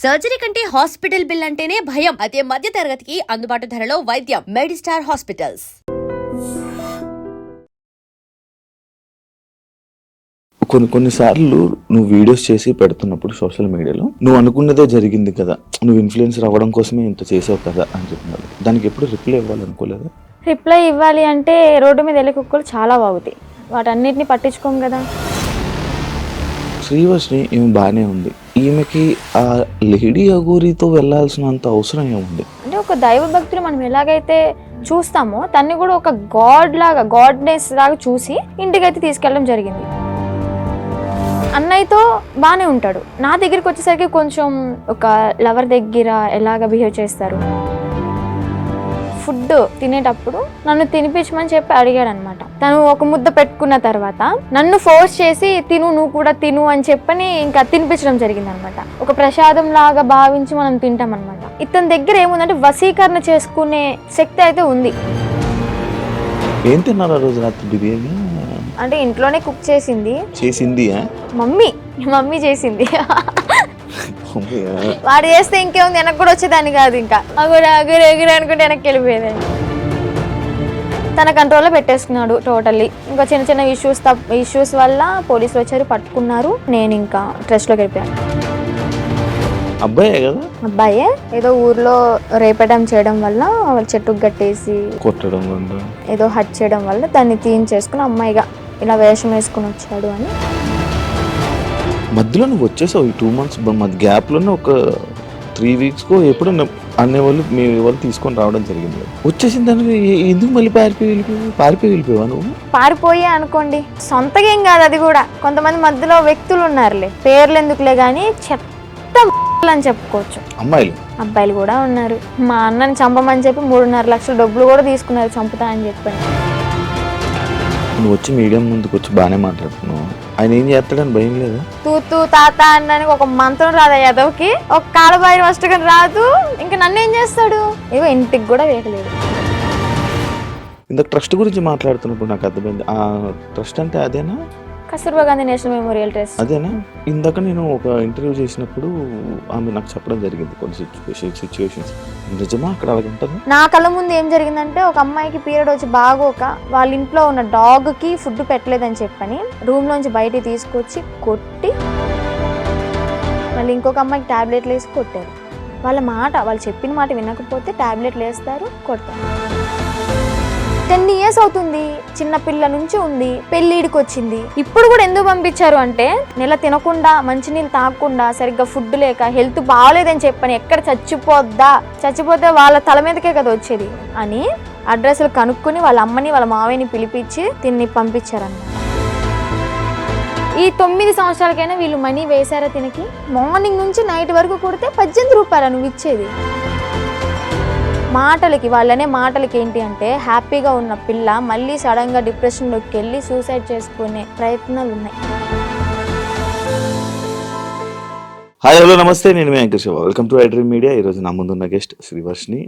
Surgery కంటే hospital bill అంటేనే భయం. అదే మధ్య తరగతికి అందుబాటు ధరలో వైద్యం. Medistar hospitals. కొన్నిసార్లు నువ్వు వీడియోస్ చేసి పెడుతున్నప్పుడు సోషల్ మీడియాలో నువ్వు అనుకున్నదే జరిగింది కదా, నువ్వు ఇన్ఫ్లుయెన్సర్ అవ్వడం కోసమే ఇంత చేసావు కదా అని చెప్తున్నారు. దానికి ఎప్పుడు రిప్లై ఇవ్వాలనుకోలేదా? రిప్లై ఇవ్వాలి అంటే రోడ్డు మీద వెళ్ళే కుక్కలు చాలా బాగుతాయి, వాటన్నిటిని పట్టించుకోం కదా. శ్రీవర్షిని ఈమె బాగానే ఉంది, ఈమెకి ఆ లేడీ అఘోరితో వెళ్ళాల్సినంత అవసరం ఏముంది? అంటే ఒక దైవ భక్తులు మనం ఎలాగైతే చూస్తామో తన్ని కూడా ఒక గాడ్నెస్ లాగా చూసి ఇంటికైతే తీసుకెళ్ళడం జరిగింది. అన్నయ్యతో బాగానే ఉంటాడు, నా దగ్గరికి వచ్చేసరికి కొంచెం ఒక లవర్ దగ్గర ఎలాగ బిహేవ్ చేస్తారు. ఫుడ్ తినేటప్పుడు నన్ను తినిపించమని చెప్పి అడిగాడు అనమాట. తను ఒక ముద్ద పెట్టుకున్న తర్వాత నన్ను ఫోర్స్ చేసి నువ్వు కూడా తిను అని చెప్పని ఇంకా తినిపించడం జరిగింది అనమాట. ఒక ప్రసాదం లాగా భావించి మనం తింటాం అనమాట. ఇతని దగ్గర ఏముందంటే వశీకరణ చేసుకునే శక్తి అయితే ఉంది. ఏం తిన్నారు ఆ రోజు రాత్రి? బిర్యానీ అంటే ఇంట్లోనే కుక్ చేసింది మమ్మీ చేసింది. వాడు చేస్తే ఇంకేముంది, వెనక్కి కూడా వచ్చేదాన్ని కాదు, ఇంకా అగురు అనుకుంటే వెనక్కి వెళ్ళిపోయేదాన్ని. తన కంట్రోల్లో పెట్టేసుకున్నాడు టోటల్లీ. ఇంకా చిన్న చిన్న ఇష్యూస్ వల్ల పోలీసులు వచ్చారు, పట్టుకున్నారు. నేను ఇంకా ట్రస్ట్లోకి వెళ్ళిపోయాను. అబ్బాయే ఏదో ఊర్లో రేపడం చేయడం వల్ల చెట్టుకు కట్టేసి కొట్టడం ఏదో హట్ చేయడం వల్ల దాన్ని తీయించేసుకుని అమ్మాయిగా ఇలా వేషం వేసుకుని వచ్చాడు అని. మధ్యలో నువ్వు వచ్చేసావు, ఈ 2 months మధ్య గ్యాప్లోనే ఒక 3 weeks ఎప్పుడు అనేవాళ్ళు మీ వాళ్ళు తీసుకొని రావడం జరిగింది. వచ్చేసిన దానికి ఎందుకు మళ్ళీ పారిపోయి వెళ్ళిపోయావా నువ్వు? పారిపోయా అనుకోండి, సొంతగా ఏం కాదు అది కూడా. కొంతమంది మధ్యలో వ్యక్తులు ఉన్నారులే, పేర్లు ఎందుకులే కానీ చెత్త అని చెప్పుకోవచ్చు. అబ్బాయిలు కూడా ఉన్నారు. మా అన్నని చంపమని చెప్పి 3.5 లక్షల డబ్బులు కూడా తీసుకున్నారు, చంపుతా అని చెప్పండి. నువ్వు వచ్చి మీడియం ముందుకు వచ్చి బాగానే మాట్లాడుతున్నావు, ఆయన ఏం చేస్తాడని భయం లేదా? తూ తాత అన్నానికి ఒక మంత్రం రాదా యాదవ్కి, ఒక కాలబాయి ఫస్ట్ కానీ రాదు, ఇంకా నన్ను ఏం చేస్తాడు? ఏవో ఇంటికి కూడా వేయలేదు. ఇందాక ట్రస్ట్ గురించి మాట్లాడుతున్నప్పుడు నాకు అర్థమైంది, ఆ ట్రస్ట్ అంటే అదేనా? Kasturba Gandhi national memorial trust అదేనా? ఇందాక నేను ఒక ఇంటర్వ్యూ చేసినప్పుడు ఆమె నాకు చెప్పడం జరిగింది కొన్ని సిచ్యువేషన్స్. నిజమా అక్కడ అలాగ ఉంటుంది? నా కళ్ళ ముందు ఏం జరిగిందంటే, ఒక అమ్మాయికి పీరియడ్ వచ్చి బాగోక వాళ్ళ ఇంట్లో ఉన్న డాగ్కి ఫుడ్ పెట్టలేదని చెప్పని రూమ్ లోంచి బయటికి తీసుకొచ్చి కొట్టి, మళ్ళీ ఇంకొక అమ్మాయికి టాబ్లెట్లు వేసి కొట్టారు. వాళ్ళు చెప్పిన మాట వినకపోతే టాబ్లెట్లు వేస్తారు, కొడతారు. 10 years అవుతుంది, చిన్న పిల్ల నుంచి ఉంది, పెళ్ళిడికి వచ్చింది. ఇప్పుడు కూడా ఎందుకు పంపించారు అంటే, నెల తినకుండా, మంచినీళ్ళు తాగకుండా, సరిగ్గా ఫుడ్ లేక, హెల్త్ బాగాలేదని చెప్పని ఎక్కడ చచ్చిపోతే వాళ్ళ తల మీదకే కదా వచ్చేది అని అడ్రస్లు కనుక్కొని వాళ్ళ అమ్మని వాళ్ళ మావయ్యని పిలిపించి తిన్ని పంపించారన్నమాట. ఈ 9 సంవత్సరాలకైనా వీళ్ళు మనీ వేశారా తినకి? మార్నింగ్ నుంచి నైట్ వరకు కొడితే 18 రూపాయలు నువ్వు ఇచ్చేది. వాళ్ళనే మాటలకి ఏంటి అంటే, హ్యాపీగా ఉన్న పిల్ల మళ్ళీ సడన్గా డిప్రెషన్లోకి వెళ్ళి సూసైడ్ చేసుకునే ప్రయత్నాలు ఉన్నాయి. హాయ్ హలో నమస్తే, నేను మీ anchor Shiva. Welcome to iDream media. ఈరోజు నా ముందున్న గెస్ట్ శ్రీవర్షిని.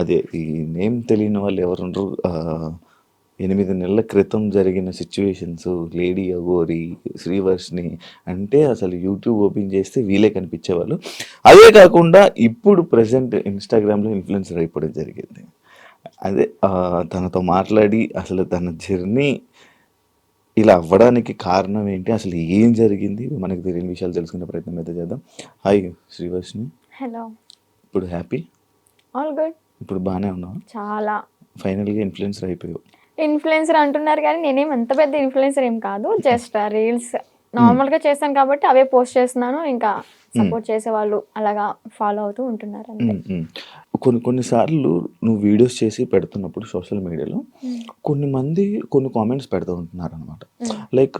అదే ఈ నేమ్ తెలియని వాళ్ళు ఎవరుండ్రు, 8 నెలల క్రితం జరిగిన సిచ్యువేషన్స్, లేడీ అఘోరి, శ్రీవర్షిని అంటే అసలు యూట్యూబ్ ఓపెన్ చేస్తే వీలే కనిపించేవాళ్ళు. అదే కాకుండా ఇప్పుడు ప్రజెంట్ ఇన్స్టాగ్రామ్లో ఇన్ఫ్లుయెన్సర్ అయిపోవడం జరిగింది. అదే తనతో మాట్లాడి అసలు తన జర్నీ ఇలా అవ్వడానికి కారణం ఏంటి, అసలు ఏం జరిగింది, మనకు తెలియని విషయాలు తెలుసుకునే ప్రయత్నం అయితే చేద్దాం. హాయ్ శ్రీవర్షిని. హలో. ఇప్పుడు హ్యాపీ? All good. ఇప్పుడు బాగానే ఉన్నావు? చాలా. ఫైనల్గా ఇన్ఫ్లుయెన్సర్ అయిపోయావు. ఇన్ఫ్లుయెన్సర్ అంటున్నారు కానీ నేనేం అంత పెద్ద ఇన్ఫ్లుయెన్సర్ ఏం కాదు, జస్ట్ రీల్స్ నార్మల్గా చేస్తాను కాబట్టి అవే పోస్ట్ చేస్తున్నాను. ఇంకా సపోర్ట్ చేసే వాళ్ళు అలాగా ఫాలో అవుతూ ఉంటున్నారు అంతే. కొన్నిసార్లు నువ్వు వీడియోస్ చేసి పెడుతున్నప్పుడు సోషల్ మీడియాలో కొన్ని కామెంట్స్ పెడుతూ ఉంటున్నారు అనమాట. లైక్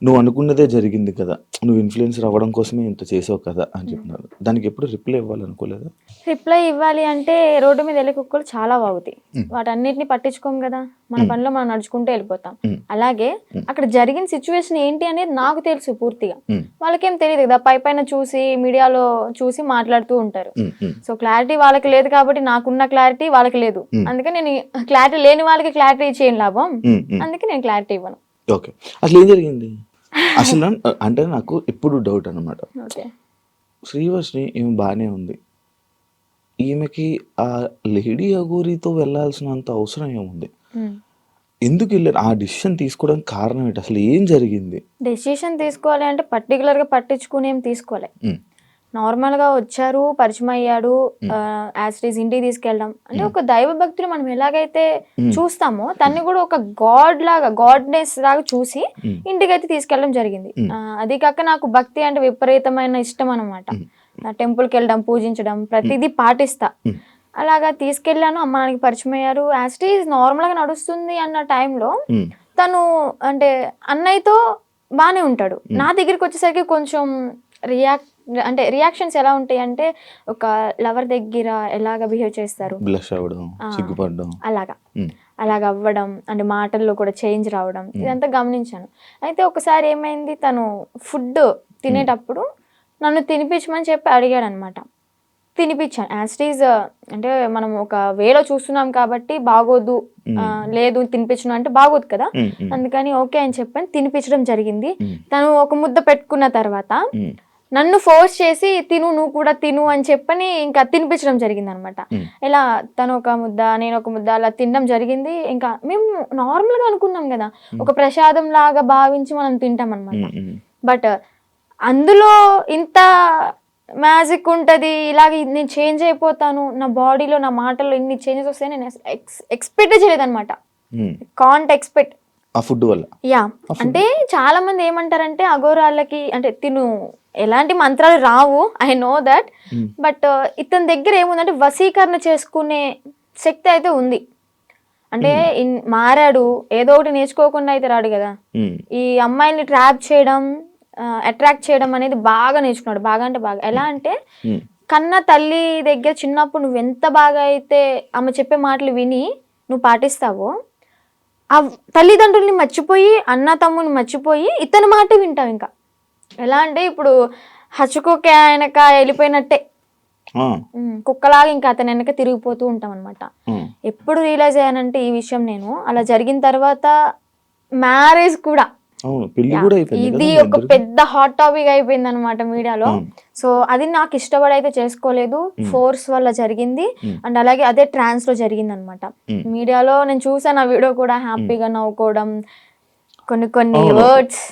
నువ్వు అనుకున్నదే జరిగింది కదా, నువ్వు ఇన్ఫ్లుయెన్సర్ అవ్వడం కోసమే ఇంత చేసావు కదా అని చెప్తున్నారు. దానికి ఎప్పుడు రిప్లై ఇవ్వాలనుకోలేదా? రిప్లై ఇవ్వాలి అంటే రోడ్డు మీద వెళ్ళే కుక్కలు చాలా బాగుతాయి, వాటన్నిటిని పట్టించుకోం కదా, మన పనిలో మనం నడుచుకుంటూ వెళ్ళిపోతాం. అలాగే అక్కడ జరిగిన సిచ్యువేషన్ ఏంటి అనేది నాకు తెలుసు పూర్తిగా, వాళ్ళకేం తెలియదు కదా, పైన చూసి మీడియాలో చూసి మాట్లాడుతూ ఉంటారు. సో క్లారిటీ వాళ్ళకి లేదు కాబట్టి నాకున్న క్లారిటీ వాళ్ళకి లేదు, అందుకే నేను క్లారిటీ లేని వాళ్ళకి క్లారిటీ చేయని లాభం, అందుకే నేను క్లారిటీ ఇవ్వను. ఓకే, అసలు ఏం జరిగింది అసలు అంటే నాకు ఎప్పుడు డౌట్ అనమాట. శ్రీవర్షిని ఈమె బాగానే ఉంది. ఈమెకి ఆ లేడీ అఘోరీతో వెళ్ళాల్సినంత అవసరం ఏముంది? ఎందుకు వెళ్ళారు? ఆ డిసిషన్ తీసుకోవడానికి కారణం ఏంటి? అసలు ఏం జరిగింది? డెసిషన్ తీసుకోవాలి అంటే పర్టికులర్గా పట్టించుకుని ఏం తీసుకోవాలి. నార్మల్గా వచ్చారు, పరిచయం అయ్యాడు, యాజ్ ఇట్ ఈస్ ఇంటికి తీసుకెళ్ళడం అంటే ఒక దైవ భక్తులు మనం ఎలాగైతే చూస్తామో తన్ని కూడా ఒక గాడ్ లాగా, గాడ్నెస్ లాగా చూసి ఇంటికి అయితే తీసుకెళ్ళడం జరిగింది. అది కాక నాకు భక్తి అంటే విపరీతమైన ఇష్టం అనమాట. టెంపుల్కి వెళ్ళడం, పూజించడం, ప్రతిదీ పాటిస్తా. అలాగా తీసుకెళ్ళాను, అమ్మ నాన్నకి పరిచయం అయ్యారు. యాజ్ ఇట్ ఈస్ నార్మల్గా నడుస్తుంది అన్న టైంలో తను అంటే అన్నయ్యతో బాగానే ఉంటాడు. నా దగ్గరికి వచ్చేసరికి కొంచెం రియాక్షన్స్ ఎలా ఉంటాయి అంటే ఒక లవర్ దగ్గర ఎలాగ బిహేవ్ చేస్తారు, బ్లష్ అవ్వడం, సిగ్గుపడడం, అలాగా అవ్వడం, అంటే మాటల్లో కూడా చేంజ్ రావడం, ఇదంతా గమనించాను. అయితే ఒకసారి ఏమైంది, తను ఫుడ్ తినేటప్పుడు నన్ను తినిపించమని చెప్పి అడిగాడు అనమాట. తినిపించాను. యాజ్ ఇట్ ఈజ్ అంటే మనం ఒక వేలో చూస్తున్నాం కాబట్టి బాగోదు, లేదు తినిపించను అంటే బాగోదు కదా, అందుకని ఓకే అని చెప్పని తినిపించడం జరిగింది. తను ఒక ముద్ద పెట్టుకున్న తర్వాత నన్ను ఫోర్స్ చేసి తిను, నువ్వు కూడా తిను అని చెప్పని ఇంకా తినిపించడం జరిగింది అనమాట. ఇలా తను ఒక ముద్ద, నేను ఒక ముద్ద అలా తినడం జరిగింది. ఇంకా మేము నార్మల్గా అనుకున్నాం కదా, ఒక ప్రసాదం లాగా భావించి మనం తింటాం అనమాట. బట్ అందులో ఇంత మ్యాజిక్ ఉంటుంది, ఇలాగ నేను చేంజ్ అయిపోతాను, నా బాడీలో నా మాటల్లో ఇన్ని చేంజెస్ వస్తాయి నేను ఎక్స్పెక్ట్ చేయలేదు అనమాట. కాంట్ ఎక్స్పెక్ట్ ఆ ఫుడ్ వల్ల. యా, అంటే చాలా మంది ఏమంటారంటే అఘోరాళ్ళకి అంటే తిను ఎలాంటి మంత్రాలు రావు, ఐ నో దట్, బట్ ఇతని దగ్గర ఏముందంటే వశీకరణ చేసుకునే శక్తి అయితే ఉంది. అంటే మారాడు, ఏదో ఒకటి నేర్చుకోకుండా అయితే రాడు కదా. ఈ అమ్మాయిల్ని ట్రాప్ చేయడం, అట్రాక్ట్ చేయడం అనేది బాగా నేర్చుకున్నాడు. బాగా అంటే బాగా. ఎలా అంటే కన్న తల్లి దగ్గర చిన్నప్పుడు నువ్వు ఎంత బాగా అయితే ఆమె చెప్పే మాటలు విని నువ్వు పాటిస్తావో, ఆ తల్లిదండ్రుల్ని మర్చిపోయి, అన్న తమ్ముని మర్చిపోయి ఇతని మాట వింటావు. ఇంకా ఎలా అంటే ఇప్పుడు హచ్చుకోకే ఆయనక వెళ్ళిపోయినట్టే, కుక్కలాగా ఇంకా అతని వెనక తిరిగిపోతూ ఉంటాం అనమాట. ఎప్పుడు రియలైజ్ అయ్యానంటే ఈ విషయం నేను అలా జరిగిన తర్వాత మ్యారేజ్ కూడా, ఇది ఒక పెద్ద హాట్ టాపిక్ అయిపోయింది అనమాట మీడియాలో. సో అది నాకు ఇష్టపడైతే చేసుకోలేదు, ఫోర్స్ వల్ల జరిగింది. అండ్ అలాగే అదే ట్రాన్స్ లో జరిగింది అనమాట. మీడియాలో నేను చూసాను ఆ వీడియో కూడా, హ్యాపీగా నవ్వుకోవడం, కొన్ని వర్డ్స్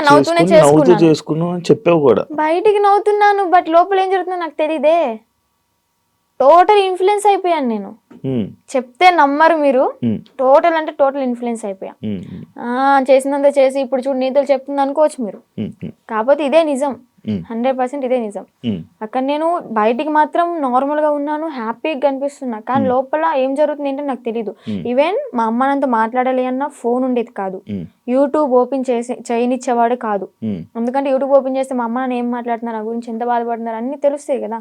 నవ్వుతూనే చేసుకున్నాను, బయటికి నవ్వుతున్నాను, బట్ లోపల ఏం జరుగుతుందో నాకు తెలియదే. టోటల్ ఇన్ఫ్లుయెన్స్ అయిపోయాను నేను. చెప్తే నమ్మరు మీరు, టోటల్ అంటే టోటల్ ఇన్ఫ్లుయెన్స్ అయిపోయా. చేసినంత చేసి ఇప్పుడు చూడు నీతులు చెప్తుంది అనుకోవచ్చు మీరు, కాకపోతే ఇదే నిజం, 100% ఇదే నిజం. అక్కడ నేను బయటికి మాత్రం నార్మల్ గా ఉన్నాను, హ్యాపీగా కనిపిస్తున్నా, కానీ లోపల ఏం జరుగుతుంది ఏంటో నాకు తెలీదు. ఈవెన్ మా అమ్మ నాన్నతో మాట్లాడాలి అన్న ఫోన్ ఉండేది కాదు, యూట్యూబ్ ఓపెన్ చేయనిచ్చేవాడు కాదు. ఎందుకంటే యూట్యూబ్ ఓపెన్ చేస్తే మా అమ్మ నాన్న ఏం మాట్లాడుతున్నారు, నా గురించి ఎంత బాధపడుతున్నారు అన్ని తెలుస్తాయి కదా,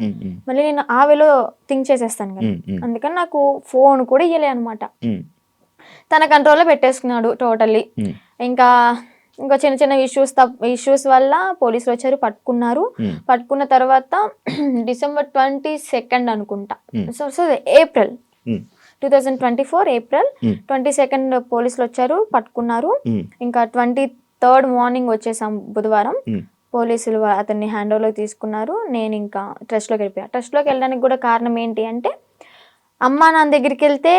మళ్ళీ నేను ఆ వేలో థింక్ చేసేస్తాను కదా. అందుకని నాకు ఫోన్ కూడా ఇయ్యలే అనమాట. తన కంట్రోల్లో పెట్టేసుకున్నాడు టోటల్లీ. ఇంకా చిన్న చిన్న ఇష్యూస్ వల్ల పోలీసులు వచ్చారు, పట్టుకున్నారు. పట్టుకున్న తర్వాత December 22 అనుకుంటా, సో ఏప్రిల్ 2024 ఏప్రిల్ 22 పోలీసులు వచ్చారు, పట్టుకున్నారు. ఇంకా 23rd మార్నింగ్ వచ్చేసాం బుధవారం. పోలీసులు అతన్ని హ్యాండ్ ఓవర్లోకి తీసుకున్నారు. నేను ఇంకా ట్రస్ట్లోకి వెళ్ళిపోయా. ట్రస్ట్లోకి వెళ్ళడానికి కూడా కారణం ఏంటి అంటే, అమ్మా నాన్న దగ్గరికి వెళ్తే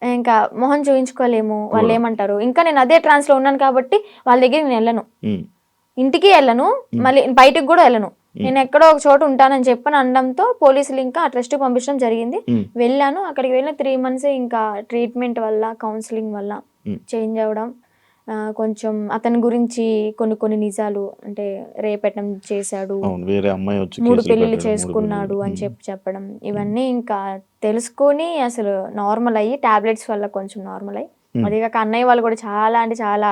ఇంకా మొహం చూపించుకోలేము, వాళ్ళు ఏమంటారు. ఇంకా నేను అదే ట్రాన్స్ లో ఉన్నాను కాబట్టి వాళ్ళ దగ్గర నేను వెళ్ళను, ఇంటికి వెళ్ళను, మళ్ళీ బయటకు కూడా వెళ్ళను, నేను ఎక్కడో ఒక చోట ఉంటానని చెప్పని అనడంతో పోలీసులు ఇంకా ఆ ట్రస్ట్కి పంపించడం జరిగింది. వెళ్ళాను. అక్కడికి వెళ్ళిన 3 months ఇంకా ట్రీట్మెంట్ వల్ల, కౌన్సిలింగ్ వల్ల చేంజ్ అవ్వడం, కొంచెం అతని గురించి కొన్ని నిజాలు, అంటే రేపెట్టడం చేశాడు, 3 పెళ్లిళ్ళు చేసుకున్నాడు అని చెప్పడం, ఇవన్నీ ఇంకా తెలుసుకొని అసలు నార్మల్ అయ్యి, టాబ్లెట్స్ వల్ల కొంచెం నార్మల్ అయ్యి, అది కాక అన్నయ్య వాళ్ళు కూడా చాలా అంటే చాలా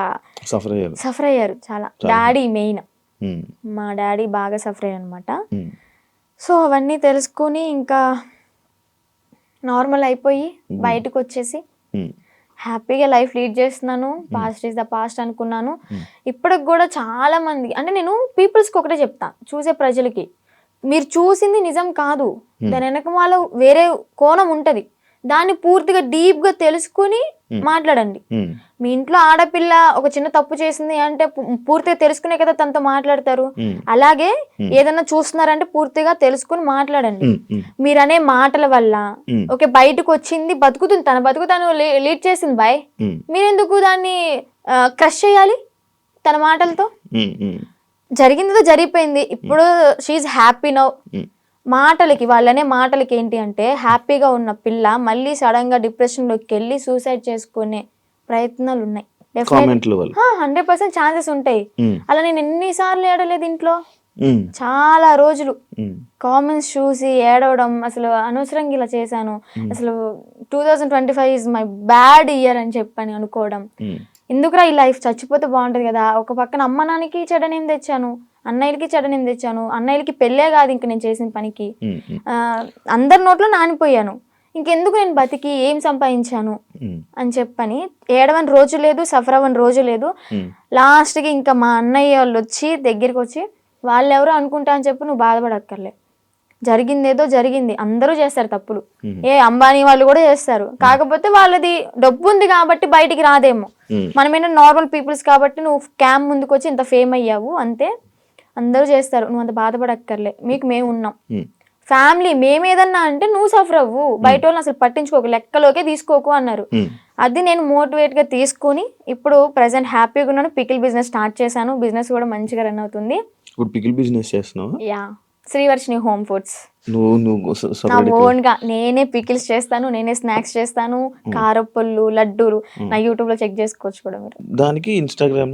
సఫర్ అయ్యారు, చాలా. డాడీ మెయిన్, మా డాడీ బాగా సఫర్ అయ్యారు అనమాట. సో అవన్నీ తెలుసుకొని ఇంకా నార్మల్ అయిపోయి బయటకు వచ్చేసి హ్యాపీగా లైఫ్ లీడ్ చేస్తున్నాను. పాస్ట్ ఈజ్ ద పాస్ట్ అనుకున్నాను. ఇప్పటికి కూడా చాలా మంది, అంటే నేను పీపుల్స్కి ఒకటే చెప్తా, చూసే ప్రజలకి, మీరు చూసింది నిజం కాదు, దాని వెనక వేరే కోణం ఉంటుంది. దాన్ని పూర్తిగా డీప్ గా తెలుసుకుని మాట్లాడండి. మీ ఇంట్లో ఆడపిల్ల ఒక చిన్న తప్పు చేసింది అంటే పూర్తిగా తెలుసుకునే కదా తనతో మాట్లాడతారు. అలాగే ఏదైనా చూస్తున్నారంటే పూర్తిగా తెలుసుకుని మాట్లాడండి. మీరనే మాటల వల్ల ఓకే బయటకు వచ్చింది బతుకుతుంది, తన బతుకు తను లీడ్ చేసింది బాయ్, మీరెందుకు దాన్ని క్రష్ చేయాలి తన మాటలతో? జరిగిందో జరిగిపోయింది, ఇప్పుడు షీఈ్ హ్యాపీ నౌ. మాటలకి వాళ్ళనే మాటలకి ఏంటి అంటే హ్యాపీగా ఉన్న పిల్ల మళ్ళీ సడన్ గా డిప్రెషన్ లోకి వెళ్ళి సూసైడ్ చేసుకునే ప్రయత్నాలు ఉన్నాయి. 100% ఛాన్సెస్ ఉంటాయి. అలా నేను ఎన్నిసార్లు ఏడలేదు ఇంట్లో, చాలా రోజులు కామెంట్స్ చూసి ఏడవడం, అసలు అనవసరంగా ఇలా చేశాను, అసలు 2025 ఇస్ మై బ్యాడ్ ఇయర్ అని చెప్పని అనుకోవడం. ఎందుకురా ఈ లైఫ్, చచ్చిపోతే బాగుంటది కదా. ఒక పక్కన అమ్మ నాన్నకి చెడ్డనేం తెచ్చాను, అన్నయ్యలకి చెడ్డనేం తెచ్చాను, అన్నయ్యలకి పెళ్ళే కాదు ఇంక నేను చేసిన పనికి, అందరి నోట్లో నానిపోయాను, ఇంకెందుకు నేను బతికి ఏం సంపాదించాను అని చెప్పని ఏడవని రోజు లేదు, సఫర్ అవ్వని రోజు లేదు. లాస్ట్కి ఇంకా మా అన్నయ్య వాళ్ళు వచ్చి దగ్గరికి వచ్చి వాళ్ళెవరో అనుకుంటా అని చెప్పి నువ్వు బాధపడక్కర్లే, జరిగిందేదో జరిగింది, అందరూ చేస్తారు తప్పులు, అంబానీ వాళ్ళు కూడా చేస్తారు, కాకపోతే వాళ్ళది డబ్బు ఉంది కాబట్టి బయటికి రాదేమో, మనమేనా నార్మల్ పీపుల్స్ కాబట్టి నువ్వు క్యామ్ ముందుకు వచ్చి ఇంత ఫేమ్ అయ్యావు అంతే, అందరూ చేస్తారు, నువ్వు అంత బాధపడక్కర్లే, మీకు మేము ఉన్నాం, ఫ్యామిలీ మేమేదన్నా అంటే నువ్వు సఫర్ అవ్వు, బయట వాళ్ళని అసలు పట్టించుకోకు, లెక్కలోకే తీసుకోకు అన్నారు. అది నేను మోటివేట్ గా తీసుకొని ఇప్పుడు ప్రెసెంట్ హ్యాపీగా ఉన్నాను. పికిల్ బిజినెస్ స్టార్ట్ చేశాను, బిజినెస్ కూడా మంచిగా రన్ అవుతుంది. ఇప్పుడు పికిల్ బిజినెస్ చేస్తున్నావు? Yeah, Srivarshini home foods. నా ఓన్ గా నేనే పికిల్స్ చేస్తాను, నేనే స్నాక్స్ చేస్తాను, కారప్పళ్ళు, లడ్డూలు. నా యూట్యూబ్ లో చెక్ చేసుకోవచ్చు కూడా మీరు. దానికి ఇన్స్టాగ్రామ్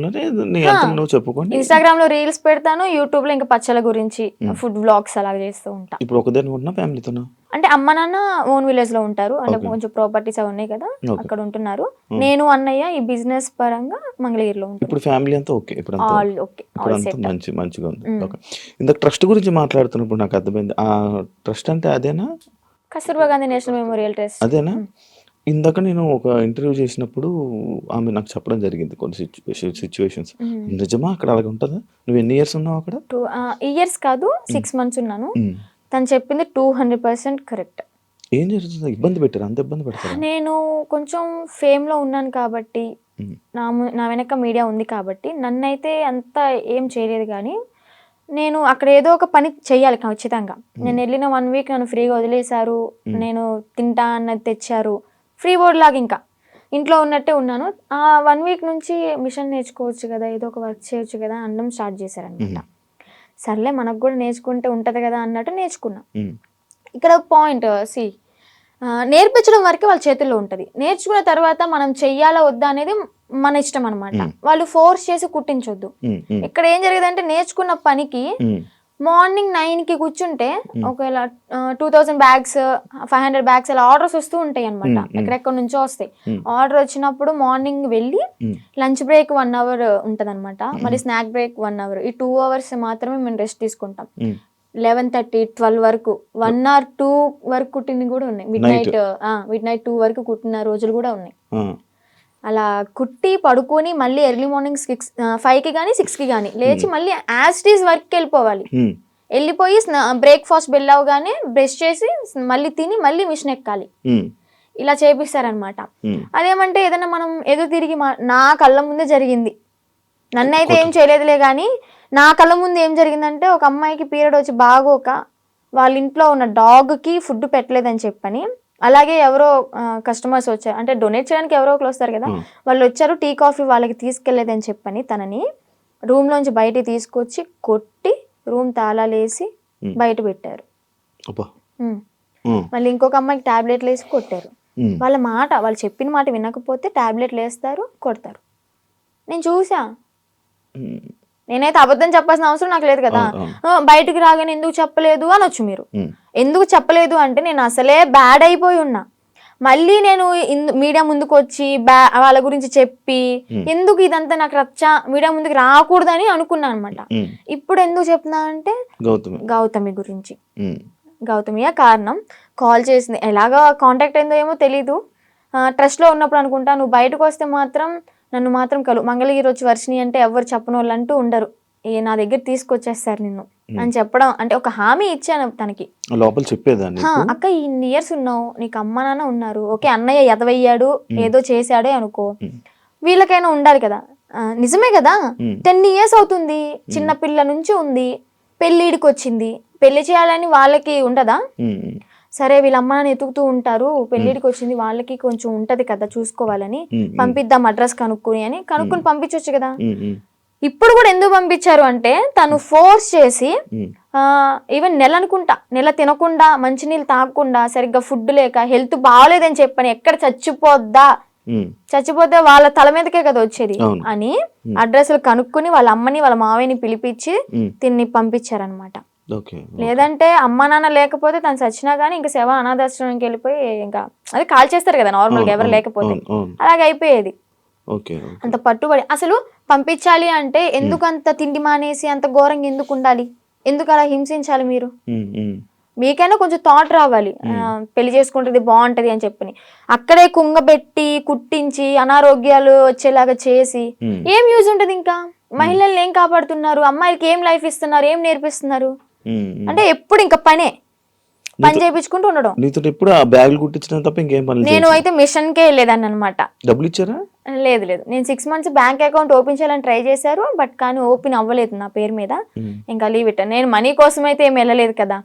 లో రీల్స్ పెడతాను, యూట్యూబ్ లో ఇంకా పచ్చల గురించి ఫుడ్ వ్లాగ్స్ అలాగ చేస్తూ ఉంటా. ఇప్పుడు ఒకదాని ఉన్నా ఫ్యామిలీతోనా? అంటే అమ్మ నాన్న ఓన్ విలేజ్ లో ఉంటారు, అంటే కొంచెం ప్రాపర్టీస్ అవి ఉన్నాయి కదా అక్కడ ఉంటున్నారు. నేను అన్నయ్య ఈ బిజినెస్ పరంగా మంగళగిరిలో ఉంటాను. ఇప్పుడు ఫ్యామిలీ అంతా ఓకే, ఇప్పుడు ఆల్ ఓకే, మంచిగా ఉంది. ఇందాక ట్రస్ట్ గురించి మాట్లాడుతున్నప్పుడు నాకు అర్థమైంది, ఆ ట్రస్ట్ అంటే అదేనా? Kasturba Gandhi national memorial trust అదేనా? ఇందాక నేను ఒక ఇంటర్వ్యూ చేసినప్పుడు ఆమె నాకు చెప్పడం జరిగింది కొన్ని సిచ్యువేషన్స్. నిజమా అక్కడ అలాగే ఉంటుందా? నువ్వు ఎన్ని ఇయర్స్ ఉన్నావు అక్కడ? 2 ఇయర్స్ కాదు, 6 months ఉన్నాను. తను చెప్పింది 200% కరెక్ట్. ఏం జరుగుతుంది? ఇబ్బంది పెట్టారు? అంత ఇబ్బంది పెడతారు? నేను కొంచెం ఫేమ్ లో ఉన్నాను కాబట్టి, నా వెనక మీడియా ఉంది కాబట్టి నన్నైతే అంత ఏం చేయలేదు. కానీ నేను అక్కడ ఏదో ఒక పని చెయ్యాలి ఖచ్చితంగా. నేను వెళ్ళిన 1 week నన్ను ఫ్రీగా వదిలేశారు, నేను తింటా అన్నది తెచ్చారు, ఫ్రీ బోర్డ్ లాగా ఇంకా ఇంట్లో ఉన్నట్టే ఉన్నాను. ఆ 1 week నుంచి మిషన్ నేర్చుకోవచ్చు కదా, ఏదో ఒక వర్క్ చేయొచ్చు కదా అనడం స్టార్ట్ చేశారనమాట. సర్లే మనకు కూడా నేర్చుకుంటే ఉంటుంది కదా అన్నట్టు నేర్చుకున్నా. ఇక్కడ పాయింట్ నేర్పించడం వరకే వాళ్ళ చేతుల్లో ఉంటుంది, నేర్చుకున్న తర్వాత మనం చెయ్యాలా వద్దా అనేది మన ఇష్టం అనమాట. వాళ్ళు ఫోర్స్ చేసి కుట్టించొద్దు. ఇక్కడ ఏం జరిగేదంటే నేర్చుకున్న పనికి మార్నింగ్ 9కి కూర్చుంటే ఒకవేళ 2000 bags 500 bags అలా ఆర్డర్స్ వస్తూ ఉంటాయి అనమాట, ఎక్కడెక్కడ నుంచో వస్తాయి. ఆర్డర్ వచ్చినప్పుడు మార్నింగ్ వెళ్ళి లంచ్ బ్రేక్ 1 hour ఉంటది అనమాట, మళ్ళీ స్నాక్ బ్రేక్ 1 hour, ఈ 2 hours మాత్రమే మేము రెస్ట్ తీసుకుంటాం. 11:30 12 వరకు 1 or 2 వరకు కుట్టినవి కూడా ఉన్నాయి, మిడ్ నైట్ 2 వరకు కుట్టిన రోజులు కూడా ఉన్నాయి. అలా కుట్టి పడుకొని మళ్ళీ ఎర్లీ మార్నింగ్ 5కి కానీ 6కి కానీ లేచి మళ్ళీ యాస్టీస్ వర్క్కి వెళ్ళిపోవాలి. వెళ్ళిపోయి బ్రేక్ఫాస్ట్ బెల్ అవగానే బ్రష్ చేసి మళ్ళీ తిని మళ్ళీ మిషన్ ఎక్కాలి. ఇలా చేపిస్తారనమాట. అదేమంటే ఏదైనా మనం ఎదురు తిరిగి నా కళ్ళ ముందే జరిగింది, నన్నైతే ఏం చేయలేదులే కానీ నా కళ్ళ ముందు ఏం జరిగిందంటే ఒక అమ్మాయికి పీరియడ్ వచ్చి బాగోక వాళ్ళ ఇంట్లో ఉన్న డాగ్కి ఫుడ్ పెట్టలేదని చెప్పని, అలాగే ఎవరో కస్టమర్స్ వచ్చారు, అంటే డొనేట్ చేయడానికి ఎవరో ఒకరు వస్తారు కదా, వాళ్ళు వచ్చారు, టీ కాఫీ వాళ్ళకి తీసుకెళ్లేదని చెప్పని తనని రూమ్లోంచి బయటికి తీసుకొచ్చి కొట్టి రూమ్ తాళాలేసి బయట పెట్టారు. మళ్ళీ ఇంకొక అమ్మాయికి టాబ్లెట్లు వేసి కొట్టారు. వాళ్ళు చెప్పిన మాట వినకపోతే టాబ్లెట్లు వేస్తారు, కొడతారు. నేను చూసా. నేనైతే అబద్ధం చెప్పాల్సిన అవసరం నాకు లేదు కదా, బయటకు రాగానే ఎందుకు చెప్పలేదు అనొచ్చు మీరు. ఎందుకు చెప్పలేదు అంటే నేను అసలే బ్యాడ్ అయిపోయి ఉన్నా, మళ్ళీ నేను మీడియా ముందుకు వచ్చి వాళ్ళ గురించి చెప్పి ఎందుకు ఇదంతా నాకు మీడియా ముందుకు రాకూడదని అనుకున్నా అనమాట. ఇప్పుడు ఎందుకు చెప్తున్నా అంటే గౌతమి గురించి. గౌతమియా కారణం. కాల్ చేసింది, ఎలాగా కాంటాక్ట్ అయిందో ఏమో తెలీదు, ట్రస్ట్లో ఉన్నప్పుడు అనుకుంటా. నువ్వు బయటకు వస్తే మాత్రం నన్ను మాత్రం మంగళగిరి వచ్చి వర్షిని అంటే ఎవరు చెప్పని వాళ్ళు అంటూ ఉండరు, నా దగ్గర తీసుకొచ్చేస్తారు నిన్ను, అని చెప్పడం, అంటే ఒక హామీ ఇచ్చాను తనకి. లోపల చెప్పేదాన్ని అక్క ఇన్ని ఇయర్స్ ఉన్నావు, నీకు అమ్మ నాన్న ఉన్నారు, ఓకే అన్నయ్య ఎదవయ్యాడు ఏదో చేశాడే అనుకో, వీళ్ళకైనా ఉండాలి కదా. నిజమే కదా, 10 years అవుతుంది, చిన్న పిల్ల నుంచి ఉంది, పెళ్ళిడికి వచ్చింది, పెళ్లి చేయాలని వాళ్ళకి ఉండదా? సరే వీళ్ళ అమ్మ నాన్న ఎతుకుతూ ఉంటారు, పెళ్ళిడికి వచ్చింది, వాళ్ళకి కొంచెం ఉంటది కదా చూసుకోవాలని, పంపిద్దాం అడ్రస్ కనుక్కుని పంపించవచ్చు కదా. ఇప్పుడు కూడా ఎందుకు పంపించారు అంటే తను ఫోర్స్ చేసి, ఈవెన్ నెల తినకుండా, మంచినీళ్ళు తాగకుండా, సరిగ్గా ఫుడ్ లేక, హెల్త్ బాగాలేదని చెప్పని, ఎక్కడ చచ్చిపోతే వాళ్ళ తల మీదకే కదా వచ్చేది అని అడ్రస్లు కనుక్కుని వాళ్ళ అమ్మని వాళ్ళ మావయ్యని పిలిపించి తిన్ని పంపించారనమాట. లేదంటే అమ్మ నాన్న లేకపోతే తను చచ్చినా గానీ ఇంకా శవ అనాథాశ్రమానికి వెళ్ళిపోయి ఇంకా అది కాల్ చేస్తారు కదా నార్మల్ గా ఎవరు లేకపోతే, అలాగే అయిపోయేది. అంత పట్టుబడి అసలు పంపించాలి అంటే ఎందుకు అంత తిండి మానేసి అంత ఘోరంగా ఎందుకు ఉండాలి, ఎందుకు అలా హింసించాలి? మీకైనా కొంచెం థాట్ రావాలి, పెళ్లి చేసుకుంటుంది బాగుంటది అని చెప్పని. అక్కడే కుంగబెట్టి కుట్టించి అనారోగ్యాలు వచ్చేలాగా చేసి ఏం యూజ్ ఉంటది? ఇంకా మహిళల్ని ఏం కాపాడుతున్నారు? అమ్మాయిలకి ఏం లైఫ్ ఇస్తున్నారు? ఏం నేర్పిస్తున్నారు? అంటే ఎప్పుడు ఇంకా పని చేయించుకుంటూ ఉండడం. నీతో ఎప్పుడు ఆ బ్యాగులు కుట్టించిన తప్ప ఇంకేం పని? నేను అయితే మిషన్ కే వెళ్ళేదాన్ని అనమాట. డబ్బులు ఇచ్చారా? లేదు, నేను 6 months బ్యాంక్ అకౌంట్ ఓపెన్ చేయాలని ట్రై చేశారు, బట్ కానీ ఓపెన్ అవ్వలేదు నా పేరు మీద. ఇంకా లీవ్ ఇట్. నేను మనీ కోసం అయితే ఏం వెళ్ళలేదు కదా,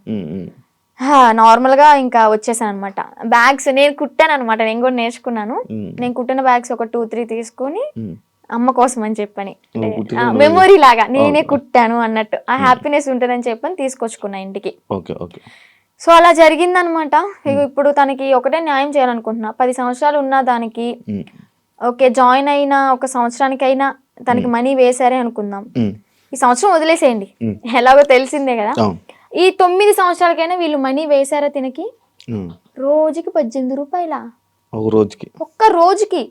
నార్మల్ గా ఇంకా వచ్చేసాను అనమాట. బ్యాగ్స్ నేను కుట్టాను అనమాట, నేను కూడా నేర్చుకున్నాను. నేను కుట్టిన బ్యాగ్స్ ఒక 2-3 తీసుకొని అమ్మ కోసం అని చెప్పని, మెమొరీ లాగా నేనే కుట్టాను అన్నట్టు, ఆ హ్యాపీనెస్ ఉంటుందని చెప్పని తీసుకొచ్చుకున్నా ఇంటికి. సో అలా జరిగిందనమాట. ఇప్పుడు తనకి ఒకటే న్యాయం చేయాలనుకుంటున్నా. 10 సంవత్సరాలు ఉన్న దానికి ఓకే, జాయిన్ అయిన 1 సంవత్సరానికైనా తనకి మనీ వేసారే అనుకుందాం, ఈ సంవత్సరం వదిలేసేయండి, ఎలాగో తెలిసిందే కదా. ఈ 9 సంవత్సరాలకైనా వీళ్ళు మనీ వేసారా తినకి? రోజుకి 18 రూపాయల, ఒక్క రోజుకి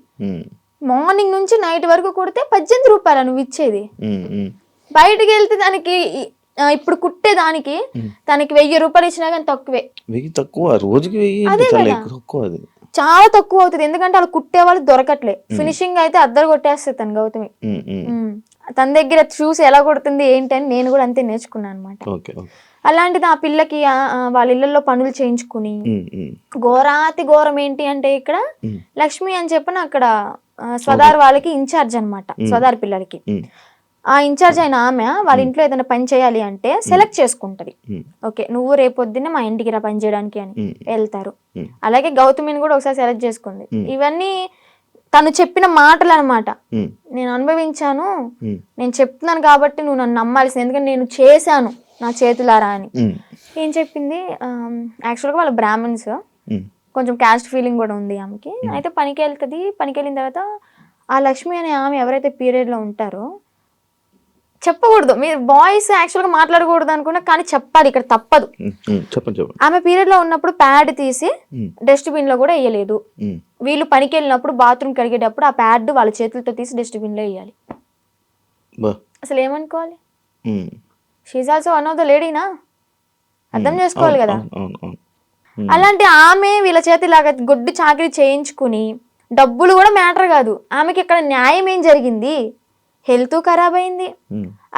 మార్నింగ్ నుంచి నైట్ వరకు కొడితే 18 రూపాయల నువ్వు ఇచ్చేది. బయటికి వెళ్తే దానికి ఇప్పుడు కుట్టే దానికి తనకి 1000 రూపాయలు ఇచ్చినా కానీ తక్కువే. చాలా తక్కువ అవుతుంది, ఎందుకంటే వాళ్ళు కుట్టే వాళ్ళు దొరకట్లే. ఫినిషింగ్ అయితే అద్దరు కొట్టేస్తుంది తను గౌతమి. తన దగ్గర చూసి ఎలా కొడుతుంది ఏంటి అని నేను కూడా అంతే నేర్చుకున్నాను అనమాట. అలాంటిది ఆ పిల్లకి వాళ్ళ ఇళ్లలో పనులు చేయించుకుని, ఘోరం ఏంటి అంటే ఇక్కడ లక్ష్మి అని చెప్పిన అక్కడ స్వదార్ వాళ్ళకి ఇన్ఛార్జ్ అనమాట, స్వదార్ పిల్లలకి. ఆ ఇన్ఛార్జ్ అయిన ఆమె వాళ్ళ ఇంట్లో ఏదైనా పని చేయాలి అంటే సెలెక్ట్ చేసుకుంటది. ఓకే నువ్వు రేపొద్దున్నే మా ఇంటికి రా పని చేయడానికి అని వెళ్తారు. అలాగే గౌతమిని కూడా ఒకసారి సెలెక్ట్ చేసుకుంది. ఇవన్నీ తను చెప్పిన మాటలు అనమాట. నేను అనుభవించాను, నేను చెప్తున్నాను కాబట్టి నువ్వు నన్ను నమ్మాల్సింది, ఎందుకంటే నేను చేశాను నా చేతులారా అని. ఏం చెప్పింది, యాక్చువల్గా వాళ్ళ బ్రాహ్మణ్స్, కొంచెం క్యాస్ట్ ఫీలింగ్ కూడా ఉంది ఆమెకి. అయితే పనికి వెళ్తుంది. పనికి వెళ్ళిన తర్వాత ఆ లక్ష్మి అనే ఆమె ఎవరైతే పీరియడ్లో ఉంటారో, చెప్పకూడదు, మీరు బాయ్స్ యాక్చువల్గా మాట్లాడకూడదు అనుకున్నా, కానీ చెప్పాలి, ఇక్కడ తప్పదు. ఆమె పీరియడ్ లో ఉన్నప్పుడు ప్యాడ్ తీసి డస్ట్బిన్ లో కూడా వేయలేదు. వీళ్ళు పనికి వెళ్ళినప్పుడు బాత్రూమ్ కడిగేటప్పుడు ఆ ప్యాడ్ వాళ్ళ చేతులతో తీసి డస్ట్బిన్ లో వేయాలి. అసలు ఏమనుకోవాలి? She also one of the లేడీనా, అర్థం చేసుకోవాలి కదా. అలాంటి ఆమె వీళ్ళ చేతిలాగా గొడ్డు చాకరీ చేయించుకుని, డబ్బులు కూడా మ్యాటర్ కాదు ఆమెకి. ఇక్కడ న్యాయం ఏం జరిగింది? హెల్త్ ఖరాబ్ అయింది.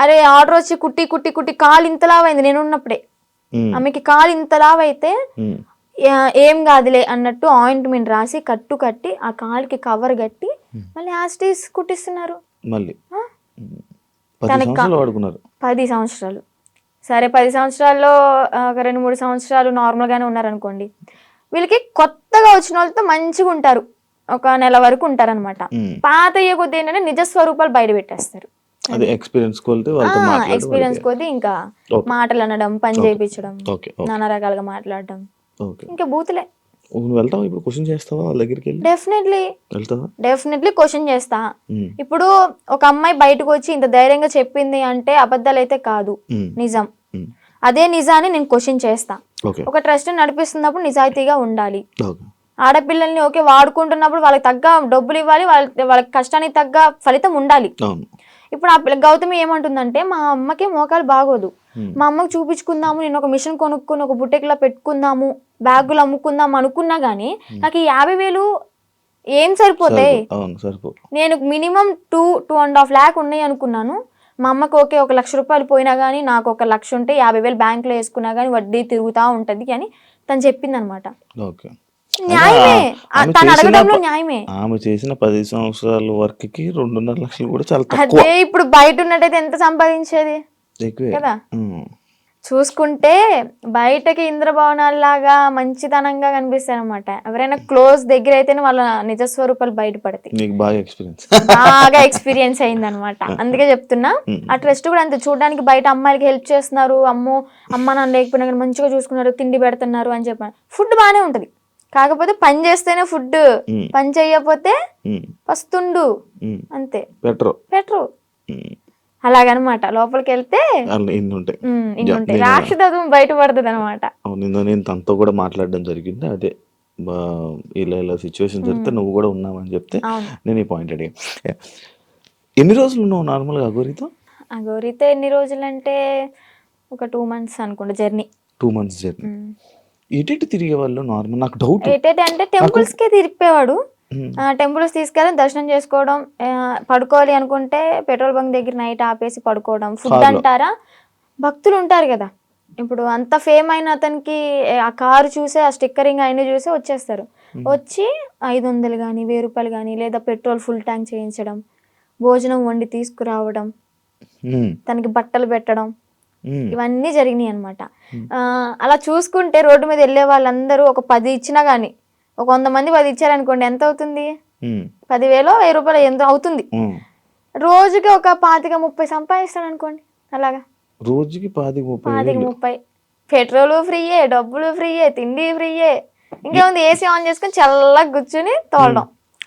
అరే ఆర్డర్ వచ్చి కుట్టి కుట్టి కుట్టి కాలు ఇంతలావైంది. నేను ఉన్నప్పుడే ఆమెకి కాలు ఇంతలావైతే ఏం కాదులే అన్నట్టు ఆయింట్మెంట్ రాసి కట్టి ఆ కాలుకి కవర్ కట్టి మళ్ళీ యాస్టీస్ కుట్టిస్తున్నారు. 10 సంవత్సరాలు. సరే 10 సంవత్సరాల్లో ఒక 2-3 సంవత్సరాలు నార్మల్ గానే ఉన్నారనుకోండి. వీళ్ళకి కొత్తగా వచ్చిన వాళ్ళతో మంచిగా ఉంటారు, ఒక నెల వరకు ఉంటారనమాట. పాత అయ్యే కొద్ది ఏంటంటే నిజ స్వరూపాలు బయట పెట్టేస్తారు. ఎక్స్పీరియన్స్ కొద్ది ఇంకా మాటలు అనడం, పని చేయించడం, నానా రకాలుగా మాట్లాడడం, ఇంకా బూతులే. డెఫినెట్లీ క్వశ్చన్ చేస్తా. ఇప్పుడు ఒక అమ్మాయి బయటకు వచ్చి ఇంత ధైర్యంగా చెప్పింది అంటే అబద్ధాలు అయితే కాదు, నిజం. అదే నిజాన్ని నేను క్వశ్చన్ చేస్తా. ఒక ట్రస్ట్ నడిపిస్తున్నప్పుడు నిజాయితీగా ఉండాలి. ఆడపిల్లల్ని ఓకే వాడుకుంటున్నప్పుడు వాళ్ళకి తగ్గ డబ్బులు ఇవ్వాలి, వాళ్ళకి కష్టానికి తగ్గ ఫలితం ఉండాలి. ఇప్పుడు ఆ గౌతమి ఏమంటుందంటే, మా అమ్మకి మోకాలు బాగోదు, మా అమ్మకి చూపించుకుందాము, నేను ఒక మిషన్ కొనుక్కుని ఒక బుట్టెక్లా పెట్టుకుందాము, బ్యాగులు అమ్ముకుందాం అనుకున్నా గానీ నాకు 50,000 ఏం సరిపోతాయి? నేను మినిమం 2.5 lakh ఉన్నాయి అనుకున్నాను, మా అమ్మకి ఓకే 1,00,000 రూపాయలు పోయినా కానీ నాకు 1,00,000 ఉంటే 50,000 బ్యాంకులో వేసుకున్నా కానీ వడ్డీ తిరుగుతూ ఉంటుంది అని తను చెప్పింది అనమాట. ఓకే. న్యాయమే, ఆమె తను చేసిన అడగడంలో న్యాయమే. ఆమె చేసిన 10 సంవత్సరాల వర్క్కి 2.5 లక్షలు కూడా చాలా తక్కువ. అదే ఇప్పుడు బయట ఉన్నట్టయితే ఎంత సంపాదించేది ఎక్కువే కదా. చూసుకుంటే బయటకి ఇంద్రభవనాల్లాగా మంచితనంగా కనిపిస్తాయి అనమాట. ఎవరైనా క్లోజ్ దగ్గర అయితేనే వాళ్ళ నిజస్వరూపాలు బయటపడతాయి. నీకు బాగా ఎక్స్పీరియన్స్ బాగా ఎక్స్పీరియన్స్ అయింది అనమాట. అందుకే చెప్తున్నా. ఆ ట్రస్ట్ కూడా అంతే, చూడడానికి బయట అమ్మాయిలకి హెల్ప్ చేస్తున్నారు, అమ్మ నాన్న లేకపోయినా కానీ మంచిగా చూసుకున్నారు, తిండి పెడుతున్నారు అని చెప్పాను. ఫుడ్ బాగానే ఉంటది, కాకపోతే పని చేస్తేనే ఫుడ్, పని చేయకపోతే పస్తుండు అంతే, పెట్రో అలాగనమాట. లోపలికి వెళ్తే ఇన్ని ఉంటాయి, ఇన్ని ఉంటాయి, రాక్షసత్వం బయటపడుతుంది అనమాట. నేను తనతో కూడా మాట్లాడడం జరిగింది. అదే ఇలా సిచ్యువేషన్ జరిగితే నువ్వు కూడా ఉన్నావని చెప్తే నేను ఈ పాయింట్ అడిగా. ఎన్ని రోజులు ఉన్నావు నార్మల్గా అఘోరితో? అఘోరితో ఎన్ని రోజులు అంటే ఒక 2 months అనుకోండి జర్నీ. 2 months journey. ఎటు తిరిగే వాళ్ళు నార్మల్? నాకు డౌట్, అంటే టెంపుల్స్ కే తిరిపేవాడు. టెంపుల్స్ తీసుకెళ్ళి దర్శనం చేసుకోవడం, పడుకోవాలి అనుకుంటే పెట్రోల్ బంక్ దగ్గర నైట్ ఆపేసి పడుకోవడం. ఫుడ్ అంటారా, భక్తులు ఉంటారు కదా, ఇప్పుడు అంత ఫేమ్ అయిన అతనికి ఆ కారు చూసే, ఆ స్టిక్కరింగ్ అయిన చూసే వచ్చేస్తారు. వచ్చి 500 కానీ 1000 రూపాయలు కానీ, లేదా పెట్రోల్ ఫుల్ ట్యాంక్ చేయించడం, భోజనం వండి తీసుకురావడం, తనకి బట్టలు పెట్టడం, ఇవన్నీ జరిగినాయి అనమాట. అలా చూసుకుంటే రోడ్డు మీద వెళ్ళే వాళ్ళందరూ ఒక 10 ఇచ్చినా గానీ, ఒక 100 మంది 10 ఇచ్చారనుకోండి, ఎంత అవుతుంది? 10,000 1000 రూపాయలు ఎంత అవుతుంది? రోజుకి ఒక 25-30 సంపాదిస్తాడు అనుకోండి. అలాగా రోజుకి 25-30 పెట్రోల్ ఫ్రీయే, డబ్బులు ఫ్రీయే, తిండి ఫ్రీయే, ఇంకేముంది ఏసీ ఆన్ చేసుకుని చల్లగా కూర్చుని తోలడం.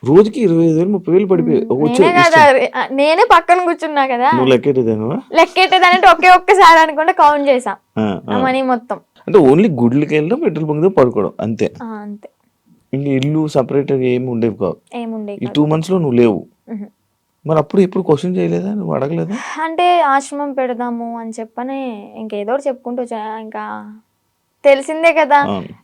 రోజుకి 25,000-30,000 పడిపోయి కదా, నేనే పక్కన కూర్చున్నా కదా. లెక్కెట్టేదానంటే ఒక్కసారి అనుకుంటే కౌంట్ చేసా మనీ మొత్తం. అంటే ఓన్లీ గుడ్లకి వెళ్ళడం, పెట్రోల్ బంక్ పడుకోవడం అంతే. అంతే, ఇంకా ఇల్లు సపరేట్ ఏమి ఉండేవి కావు. ఈ 2 months లో నువ్వు లేవు. మరి అప్పుడు ఎప్పుడు క్వశ్చన్ చేయలేదా, నువ్వు అడగలేదా? అంటే ఆశ్రమం పెడదాము అని చెప్పని ఇంకేదో చెప్పుకుంటూ ఇంకా తెలిసిందే కదా,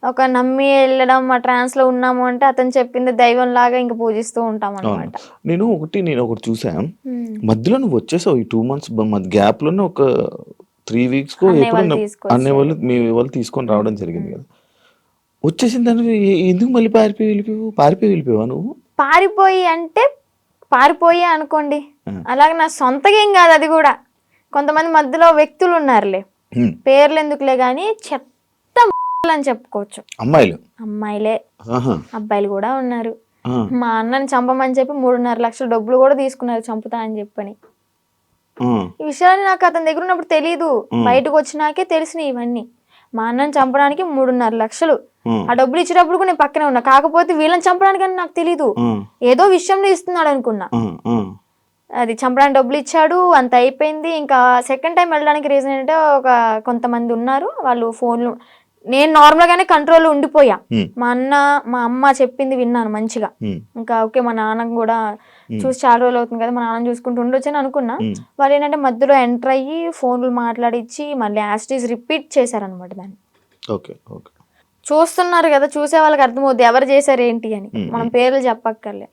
ఒక నమ్మి వెళ్ళడం, ఆ ట్రాన్స్ లో ఉన్నాము అంటే అతను చెప్పింది దైవం లాగా ఇంకా పూజిస్తూ ఉంటాం అనమాట. నేను ఒకటి చూసా, మధ్యలో నువ్వు వచ్చేసావు. ఈ 2 months గ్యాప్ లోనే ఒక 3 weeks అనేవాళ్ళు మీ వాళ్ళు తీసుకొని రావడం జరిగింది కదా. వచ్చేసిన దాన్ని ఎందుకు మళ్ళీ పారిపోయి వెళ్ళిపోయావా నువ్వు? పారిపోయి అనుకోండి, అలాగే నా సొంతగా ఏం కాదు. అది కూడా కొంతమంది మధ్యలో వ్యక్తులు ఉన్నారులే, పేర్లు ఎందుకులే గానీ చెత్త అని చెప్పుకోవచ్చు. అమ్మాయిలే, అబ్బాయిలు కూడా ఉన్నారు. మా అన్నని చంపమని చెప్పి 3.5 లక్షల డబ్బులు కూడా తీసుకున్నారు, చంపుతా అని చెప్పని. ఈ విషయాన్ని నాకు అతని దగ్గర ఉన్నప్పుడు తెలీదు, బయటకు వచ్చినాకే తెలిసినాయి ఇవన్నీ. మా అన్నని చంపడానికి 3.5 లక్షలు, ఆ డబ్బులు ఇచ్చేటప్పుడు కూడా నేను పక్కనే ఉన్నా. కాకపోతే వీళ్ళని చంపడానికి నాకు తెలీదు, ఏదో విషయంలో ఇస్తున్నాడు అనుకున్నా. అది చంపడానికి డబ్బులు ఇచ్చాడు, అంత అయిపోయింది. ఇంకా సెకండ్ టైం వెళ్ళడానికి రీజన్ ఏంటంటే, కొంతమంది ఉన్నారు, వాళ్ళు ఫోన్లు, నేను నార్మల్ గానే కంట్రోల్లో ఉండిపోయా. మా అమ్మ చెప్పింది విన్నాను మంచిగా. ఇంకా ఓకే, మా నాన్న కూడా చూసి చాలా రోజులు అవుతుంది కదా, మా నాన్న చూసుకుంటూ ఉండొచ్చు అని అనుకున్నా. వాళ్ళు ఏంటంటే మధ్యలో ఎంటర్ అయ్యి ఫోన్లు మాట్లాడిచ్చి మళ్ళీ యాస్టీస్ రిపీట్ చేశారనమాట దాన్ని. చూస్తున్నారు కదా, చూసే వాళ్ళకి అర్థమవుద్ది ఎవరు చేశారు ఏంటి అని. మనం పేర్లు చెప్పక్కర్లే,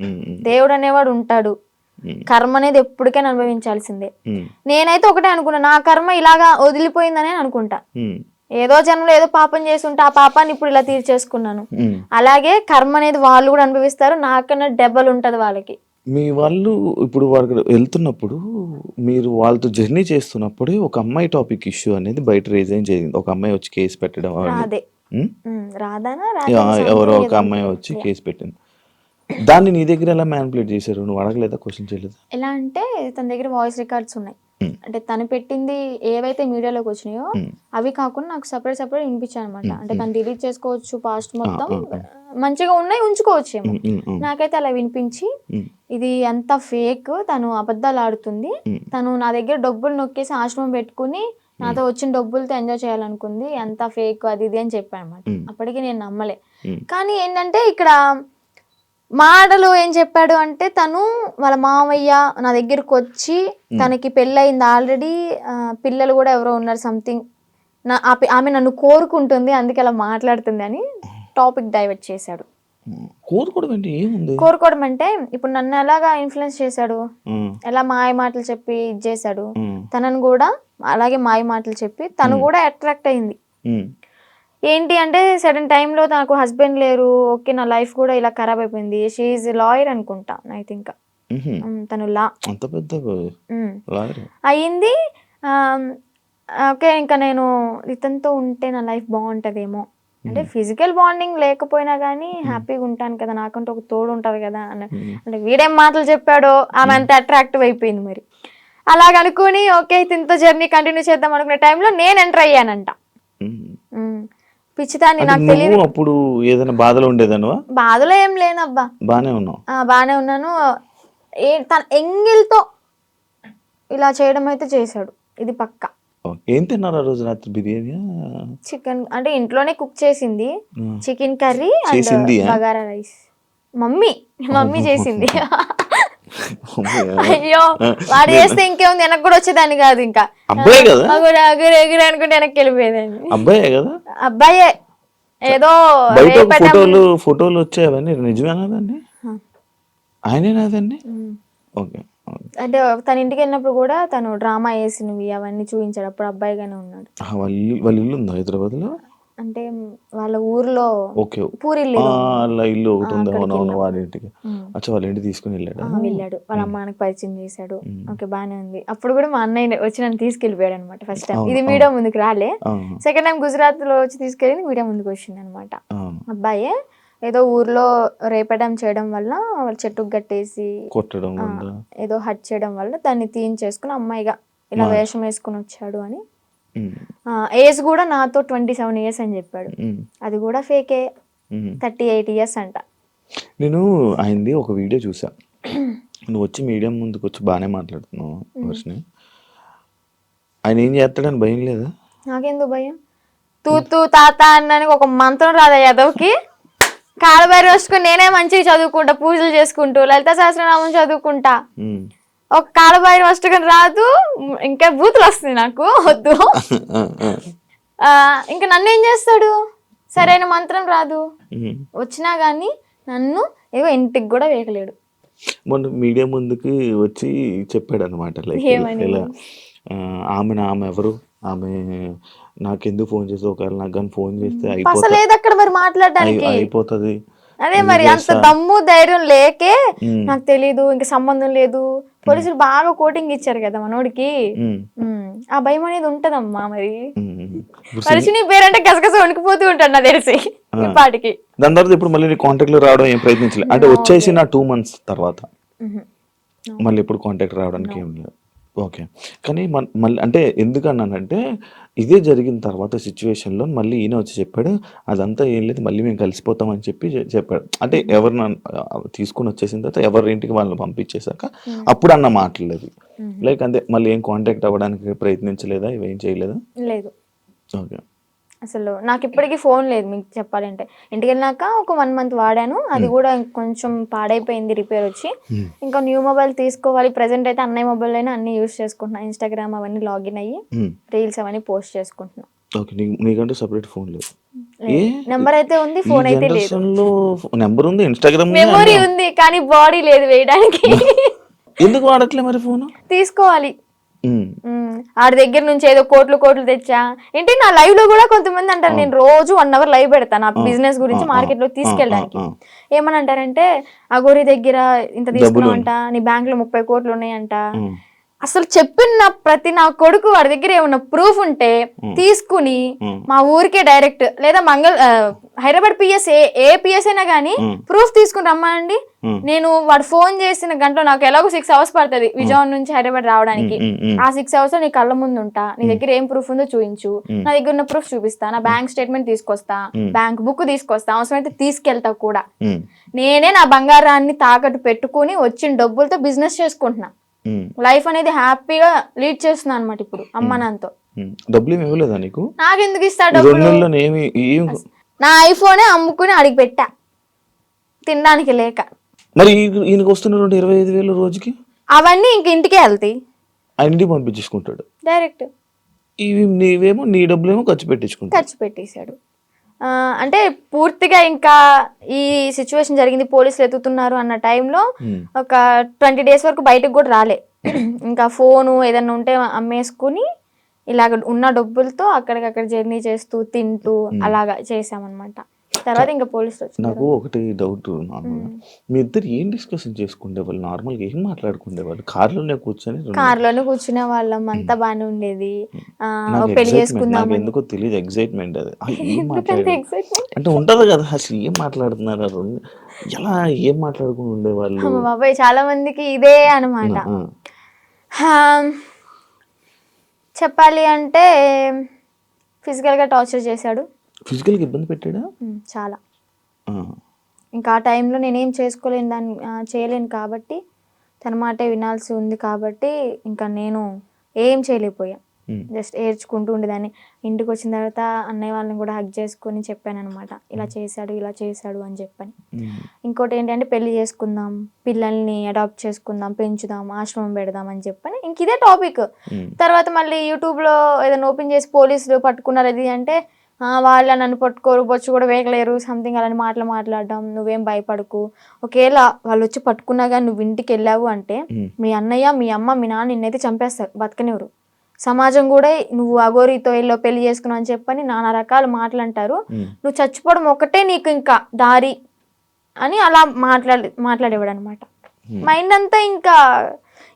దేవుడు అనేవాడు ఉంటాడు, కర్మ అనేది ఎప్పటికైనా అనుభవించాల్సిందే. నేనైతే ఒకటే అనుకున్నా, నా కర్మ ఇలాగా వదిలిపోయిందనే అనుకుంటా. ఏదో జన్మలో ఏదో పాపం చేసి ఉంటే ఆ పాపాన్ని ఇప్పుడు ఇలా తీర్చేసుకున్నాను. అలాగే కర్మ అనేది వాళ్ళు కూడా అనుభవిస్తారు, నాకన్నా డబల్ ఉంటది వాళ్ళకి. మీ వాళ్ళు ఇప్పుడు వాళ్ళు వెళ్తున్నప్పుడు, మీరు వాళ్ళతో జర్నీ చేస్తున్నప్పుడు ఒక అమ్మాయి టాపిక్ ఇష్యూ అనేది బయట రేజ్ అయ్యి జరిగింది. ఒక అమ్మాయి వచ్చి కేసు పెట్టడం, ఎవరో ఒక అమ్మాయి వచ్చి కేసు పెట్టింది. దాన్ని నీ దగ్గర ఎలా మ్యానిపులేట్ చేశారు? నువ్వు అడగలేదా, క్వశ్చన్ చేయలేదా? ఎలా అంటే తన దగ్గర వాయిస్ రికార్డ్స్ ఉన్నాయి. అంటే తను పెట్టింది ఏవైతే మీడియాలోకి వచ్చినాయో అవి కాకుండా నాకు సపరేట్ వినిపించాయి అనమాట. అంటే తను డిలీట్ చేసుకోవచ్చు, పాస్ట్ మొత్తం మంచిగా ఉన్నాయి ఉంచుకోవచ్చు ఏమో. నాకైతే అలా వినిపించి, ఇది అంతా ఫేక్, తను అబద్ధాలు ఆడుతుంది, తను నా దగ్గర డబ్బులు నొక్కేసి ఆశ్రమం పెట్టుకుని నాతో వచ్చిన డబ్బులతో ఎంజాయ్ చేయాలనుకుంది, అంతా ఫేక్ అది ఇది అని చెప్పాను అనమాట. అప్పటికి నేను నమ్మలే. కానీ ఏంటంటే ఇక్కడ మాటలు ఏం చెప్పాడు అంటే, తను వాళ్ళ మామయ్య నా దగ్గరకు వచ్చి, తనకి పెళ్ళయింది ఆల్రెడీ, పిల్లలు కూడా ఎవరో ఉన్నారు సంథింగ్, ఆమె నన్ను కోరుకుంటుంది అందుకే అలా మాట్లాడుతుంది అని టాపిక్ డైవర్ట్ చేశాడు. కోరుకోవడం ఏంటి, ఏముంది? కోరుకోవడం అంటే ఇప్పుడు నన్ను ఎలాగా ఇన్ఫ్లుయెన్స్ చేశాడు, ఎలా మాయ మాటలు చెప్పి ఇది చేశాడు, తనను కూడా అలాగే మాయ మాటలు చెప్పి తను కూడా అట్రాక్ట్ అయింది. ఏంటి అంటే సడన్ టైంలో నాకు హస్బెండ్ లేరు, ఓకే నా లైఫ్ కూడా ఇలా ఖరాబ్ అయిపోయింది. షీఈ్ లాయర్ అనుకుంటా ఐ థింక్, తను లా అంత పెద్ద అయ్యింది. ఓకే ఇంకా నేను ఇతనితో ఉంటే నా లైఫ్ బాగుంటుందేమో, అంటే ఫిజికల్ బాండింగ్ లేకపోయినా కానీ హ్యాపీగా ఉంటాను కదా, నాకంటే ఒక తోడు ఉంటుంది కదా అంటే వీడేం మాటలు చెప్పాడో ఆమె అంత అట్రాక్టివ్ అయిపోయింది. మరి అలాగనుకుని ఓకే తింతో జర్నీ కంటిన్యూ చేద్దాం అనుకునే టైంలో నేను ఎంటర్ అయ్యానంట. పిచ్చిదాన్ని, నాకు తెలియదు. అప్పుడు ఏదైనా బాధలో ఉండేదానువా? బాధలో ఏం లేనబ్బా, బానే ఉన్నావు. బానే ఉన్నాను. తన ఎంగిల్తో ఇలా చేయడం అయితే చేశాడు, ఇది పక్కా. ఏం తిన్నారు ఆ రోజు రాత్రి? బిర్యానీ, చికెన్ అంటే ఇంట్లోనే కుక్ చేసింది, chicken curry bagara rice. Mummy చేసింది. అయ్యో వాడు చేస్తే ఇంకేముంది, వెనక్కి కూడా వచ్చేదాన్ని కాదు. ఇంకా ఎగురు అనుకుంటే వెనక్కి వెళ్ళిపోయేదాన్ని. అబ్బాయే కదా? అబ్బాయే. ఏదో ఫోటోలు వచ్చాయి, అవన్నీ నిజమేనా? దాన్ని ఆయనేనాదండి? ఓకే. అంటే తన ఇంటికి వెళ్ళినప్పుడు కూడా తను డ్రామా వేసినవి అవన్నీ చూపించాడు. అప్పుడు అబ్బాయిగానే ఉన్నాడు. వాళ్ళ ఇల్లు ఉందా హైదరాబాద్ లో? అంటే వాళ్ళ ఊర్లో పూరిల్లు ఇల్లు ఒకటి ఉంది. అవునవును, వాళ్ళ ఇంటికి. అచ్చా, వాళ్ళ ఇంటికి తీసుకుని వెళ్ళాడు. వాళ్ళ అమ్మానికి పరిచయం చేశాడు. ఓకే బానే ఉంది. అప్పుడు కూడా మా అన్నయ్య వచ్చి నన్ను తీసుకెళ్ళిపోయాడు అనమాట. ఫస్ట్ టైం ఇది మీడియా ముందుకు రాలే, సెకండ్ టైం గుజరాత్ లో వచ్చి తీసుకెళ్ళి మీడియా ముందుకు వచ్చింది అనమాట. అబ్బాయే ఏదో ఊర్లో రేపడం చేయడం వల్ల వాళ్ళ చెట్టుకు గట్టేసి కొట్టడం, ఏదో హట్ చేయడం వల్ల దాన్ని తీయించేసుకుని అమ్మాయిగా ఇలా వేషం వేసుకుని వచ్చాడు అని. ఏజ్ కూడా నాతో 27 years అని చెప్పాడు. అది కూడా ఫేకే, 38 years అంట. నేను ఆయనది ఒక వీడియో చూసా, నువ్వు వచ్చి మీడియా ముందుకు వచ్చి బాగానే మాట్లాడుతున్నావు వర్షిని. ఆయన ఏం చేస్తాడని భయం లేదా? నాకెందుకు భయం? తూ తాత అన్నానికి ఒక మంత్రం రాదా యాదవ్కి? కాలబారి వస్తుకుని నేనే మంచిగా చదువుకుంటా, పూజలు చేసుకుంటూ లలిత సహస్రనామం చదువుకుంటా. ఒక కాలబారి వస్తుకుని రాదు, ఇంకా బూతులు వస్తుంది నాకు, వద్దు. ఇంకా నన్ను ఏం చేస్తాడు? సరైన మంత్రం రాదు, వచ్చినా గానీ నన్ను ఏవో ఇంటికి కూడా వేయలేడు. మొన్న మీడియా ముందుకి వచ్చి చెప్పాడు అనమాట, ఇలా ఆమె ఎవరు, ఆమె నాకెందుకు ఫోన్ చేస్తే, ఒకవేళ నాకు కానీ ఫోన్ చేస్తే అయిపోతుంది. అదే మరి అంత దమ్ము ధైర్యం లేకే నాకు తెలీదు, ఇంకా సంబంధం లేదు. పోలీసులు బాగా కోటింగ్ ఇచ్చారు కదా మనోడికి, ఆ భయం అనేది ఉంటదమ్మా. మరి మనిషిని పేరంటే గసగస వణికిపోతూ ఉంటాడు నాకు తెలిసి పాటికి. దాని తర్వాత ఇప్పుడు మళ్ళీ కాంటాక్ట్ లో రావడం ఏం ప్రయత్నించలేదు అంటే? వచ్చేసి నా 2 months తర్వాత మళ్ళీ ఇప్పుడు కాంటాక్ట్ రావడానికి ఏం లేదు. ఓకే. కానీ మళ్ళీ అంటే ఎందుకన్నానంటే, ఇదే జరిగిన తర్వాత సిచ్యువేషన్లో మళ్ళీ ఈయన వచ్చి చెప్పాడు, అదంతా ఏం లేదు, మళ్ళీ మేము కలిసిపోతామని చెప్పాడు. అంటే ఎవరిని తీసుకుని వచ్చేసిన తర్వాత ఎవరి ఇంటికి వాళ్ళని పంపించేశాక అప్పుడు అన్న మాటలేదు. లైక్ అంతే, మళ్ళీ ఏం కాంటాక్ట్ అవ్వడానికి ప్రయత్నించలేదా, ఇవేం చేయలేదా? లేదు. ఓకే. అసలు నాకు ఇప్పటికీ ఫోన్ లేదు మీకు చెప్పాలంటే. ఇంటికి వెళ్ళినాక ఒక 1 month వాడాను, అది కూడా కొంచెం పాడైపోయింది, రిపేర్ వచ్చి. ఇంకా న్యూ మొబైల్ తీసుకోవాలి. ప్రెసెంట్ అయితే అన్నయ్య మొబైల్ అయినా అన్ని యూజ్ చేసుకుంటున్నా, ఇన్స్టాగ్రామ్ అవన్నీ లాగిన్ అయ్యి రీల్స్ అవన్నీ పోస్ట్ చేసుకుంటున్నా. నీకంటే సెపరేట్ ఫోన్ లేదు? నెంబర్ అయితే ఉంది, ఫోన్ అయితే లేదు. నెంబర్ ఉంది, ఇన్స్టాగ్రామ్ మెమొరీ ఉంది, కానీ బాడీ లేదు వేయడానికి. ఎందుకు వాడట్లే మరి ఫోన్? తీసుకోవాలి. ఆడి దగ్గర నుంచి ఏదో కోట్లు తెచ్చా ఏంటి. నా లైవ్ లో కూడా కొంతమంది అంటారు, నేను రోజు 1 hour లైవ్ పెడతాను నా బిజినెస్ గురించి మార్కెట్ లో తీసుకెళ్ళడానికి. ఏమని అంటారంటే, అగోరి దగ్గర ఇంత తీసుకున్నావంట, నీ బ్యాంక్ లో 30 కోట్లు ఉన్నాయంట. అసలు చెప్పిన ప్రతి నా కొడుకు వాడి దగ్గర ఏమన్నా ప్రూఫ్ ఉంటే తీసుకుని మా ఊరికే డైరెక్ట్, లేదా హైదరాబాద్ పిఎస్ ఏ పిఎస్ అయినా కానీ ప్రూఫ్ తీసుకుని రమ్మానండి. నేను వాడు ఫోన్ చేసిన గంటలో నాకు ఎలాగో 6 hours పడుతుంది విజయవాడ నుంచి హైదరాబాద్ రావడానికి. ఆ 6 hours నీ కళ్ళ ముందు ఉంటా, నీ దగ్గర ఏం ప్రూఫ్ ఉందో చూపించు, నా దగ్గర ఉన్న ప్రూఫ్ చూపిస్తా, నా బ్యాంక్ స్టేట్మెంట్ తీసుకొస్తా, బ్యాంక్ బుక్ తీసుకొస్తా, అవసరమైతే తీసుకెళ్తా కూడా. నేనే నా బంగారాన్ని తాకట్టు పెట్టుకుని వచ్చిన డబ్బులతో బిజినెస్ చేసుకుంటున్నా. లైఫ్ అనేది హ్యాపీగా లీడ్ చేస్తున్నా అనమాట ఇప్పుడు అమ్మ నాన్నతో. డబ్బులు ఏమి ఇవ్వలేదా నీకు? నాకెందుకు ఇస్తాడు డబ్బులు? నా ఐఫోనే అమ్ముకుని అడిగి పెట్టా తినడానికి లేక. మరి ఈయనకి వస్తున్న 25,000 రోజుకి అవన్నీ ఇంక ఇంటికే వెళ్తాయి, ఇంటికి పంపించేసుకుంటాడు డైరెక్ట్. నీవేమో నీ డబ్బులేమో ఖర్చు పెట్టేశాడు. అంటే పూర్తిగా ఇంకా ఈ సిచ్యువేషన్ జరిగింది, పోలీసులు ఎత్తుతున్నారు అన్న టైంలో ఒక 20 days వరకు బయటకు కూడా రాలే. ఇంకా ఫోను ఏదన్నా ఉంటే అమ్మేసుకుని ఇలాగ ఉన్న డబ్బులతో అక్కడికక్కడ జర్నీ చేస్తూ తింటూ అలాగా చేసామన్నమాట. తర్వాత ఇంకా పోలీసులు వచ్చారు. నాకు ఒకటి డౌట్, నార్మల్గా మీ ఇద్దరు ఏం డిస్కషన్ చేసుకునేవాళ్ళు? నార్మల్గా ఏం మాట్లాడుకునేవాళ్ళు? కార్లోనే కూర్చునే వాళ్ళం, అంతా బాగానే ఉండేది. నాకు పెళ్లి excitement, చేసుకుందాం నాకు ఎందుకో తెలియదు ఎగ్జైట్మెంట్ అది. ఏం అంటే ఉంటది కదా, అసలు ఏం మాట్లాడుతున్నారు ఎలా ఏం మాట్లాడుకుని ఉండేవాళ్ళు? బాబాయ్ చాలా మందికి ఇదే అనమాట. చెప్పాలి అంటే ఫిజికల్గా టార్చర్ చేశాడు, ఫిజికల్గా ఇబ్బంది పెట్టాడా? చాలా. ఇంకా ఆ టైంలో నేనేం చేయలేను కాబట్టి, తన మాటే వినాల్సి ఉంది కాబట్టి ఇంకా నేను ఏం చేయలేకపోయా. జస్ట్ ఏడ్చుకుంటూ ఉండేదాన్ని. ఇంటికి వచ్చిన తర్వాత అన్నయ్య వాళ్ళని కూడా హగ్ చేసుకొని చెప్పాను అనమాట, ఇలా చేశాడు అని చెప్పని. ఇంకోటి ఏంటంటే పెళ్లి చేసుకుందాం, పిల్లల్ని అడాప్ట్ చేసుకుందాం, పెంచుదాం, ఆశ్రమం పెడదాం అని చెప్పని ఇంక ఇదే టాపిక్. తర్వాత మళ్ళీ యూట్యూబ్లో ఏదైనా ఓపెన్ చేసి పోలీసులు పట్టుకున్నారు అది అంటే, వాళ్ళ నన్ను పట్టుకోరు, బొచ్చు కూడా వేయలేరు, సంథింగ్ అలాంటి మాటలు మాట్లాడడం. నువ్వేం భయపడకు, ఒకవేళ వాళ్ళు వచ్చి పట్టుకున్నా కానీ నువ్వు ఇంటికి వెళ్ళావు అంటే మీ అన్నయ్య, మీ అమ్మ, మీ నాన్న నిన్నైతే చంపేస్తారు, బతకనివ్వరు. సమాజం కూడా నువ్వు అఘోరితో వెళ్ళో పెళ్లి చేసుకున్నావు అని చెప్పని నానా రకాల మాటలు అంటారు. నువ్వు చచ్చిపోవడం ఒకటే నీకు ఇంకా దారి అని అలా మాట్లాడేవాడు అనమాట. మైండ్ అంతా ఇంకా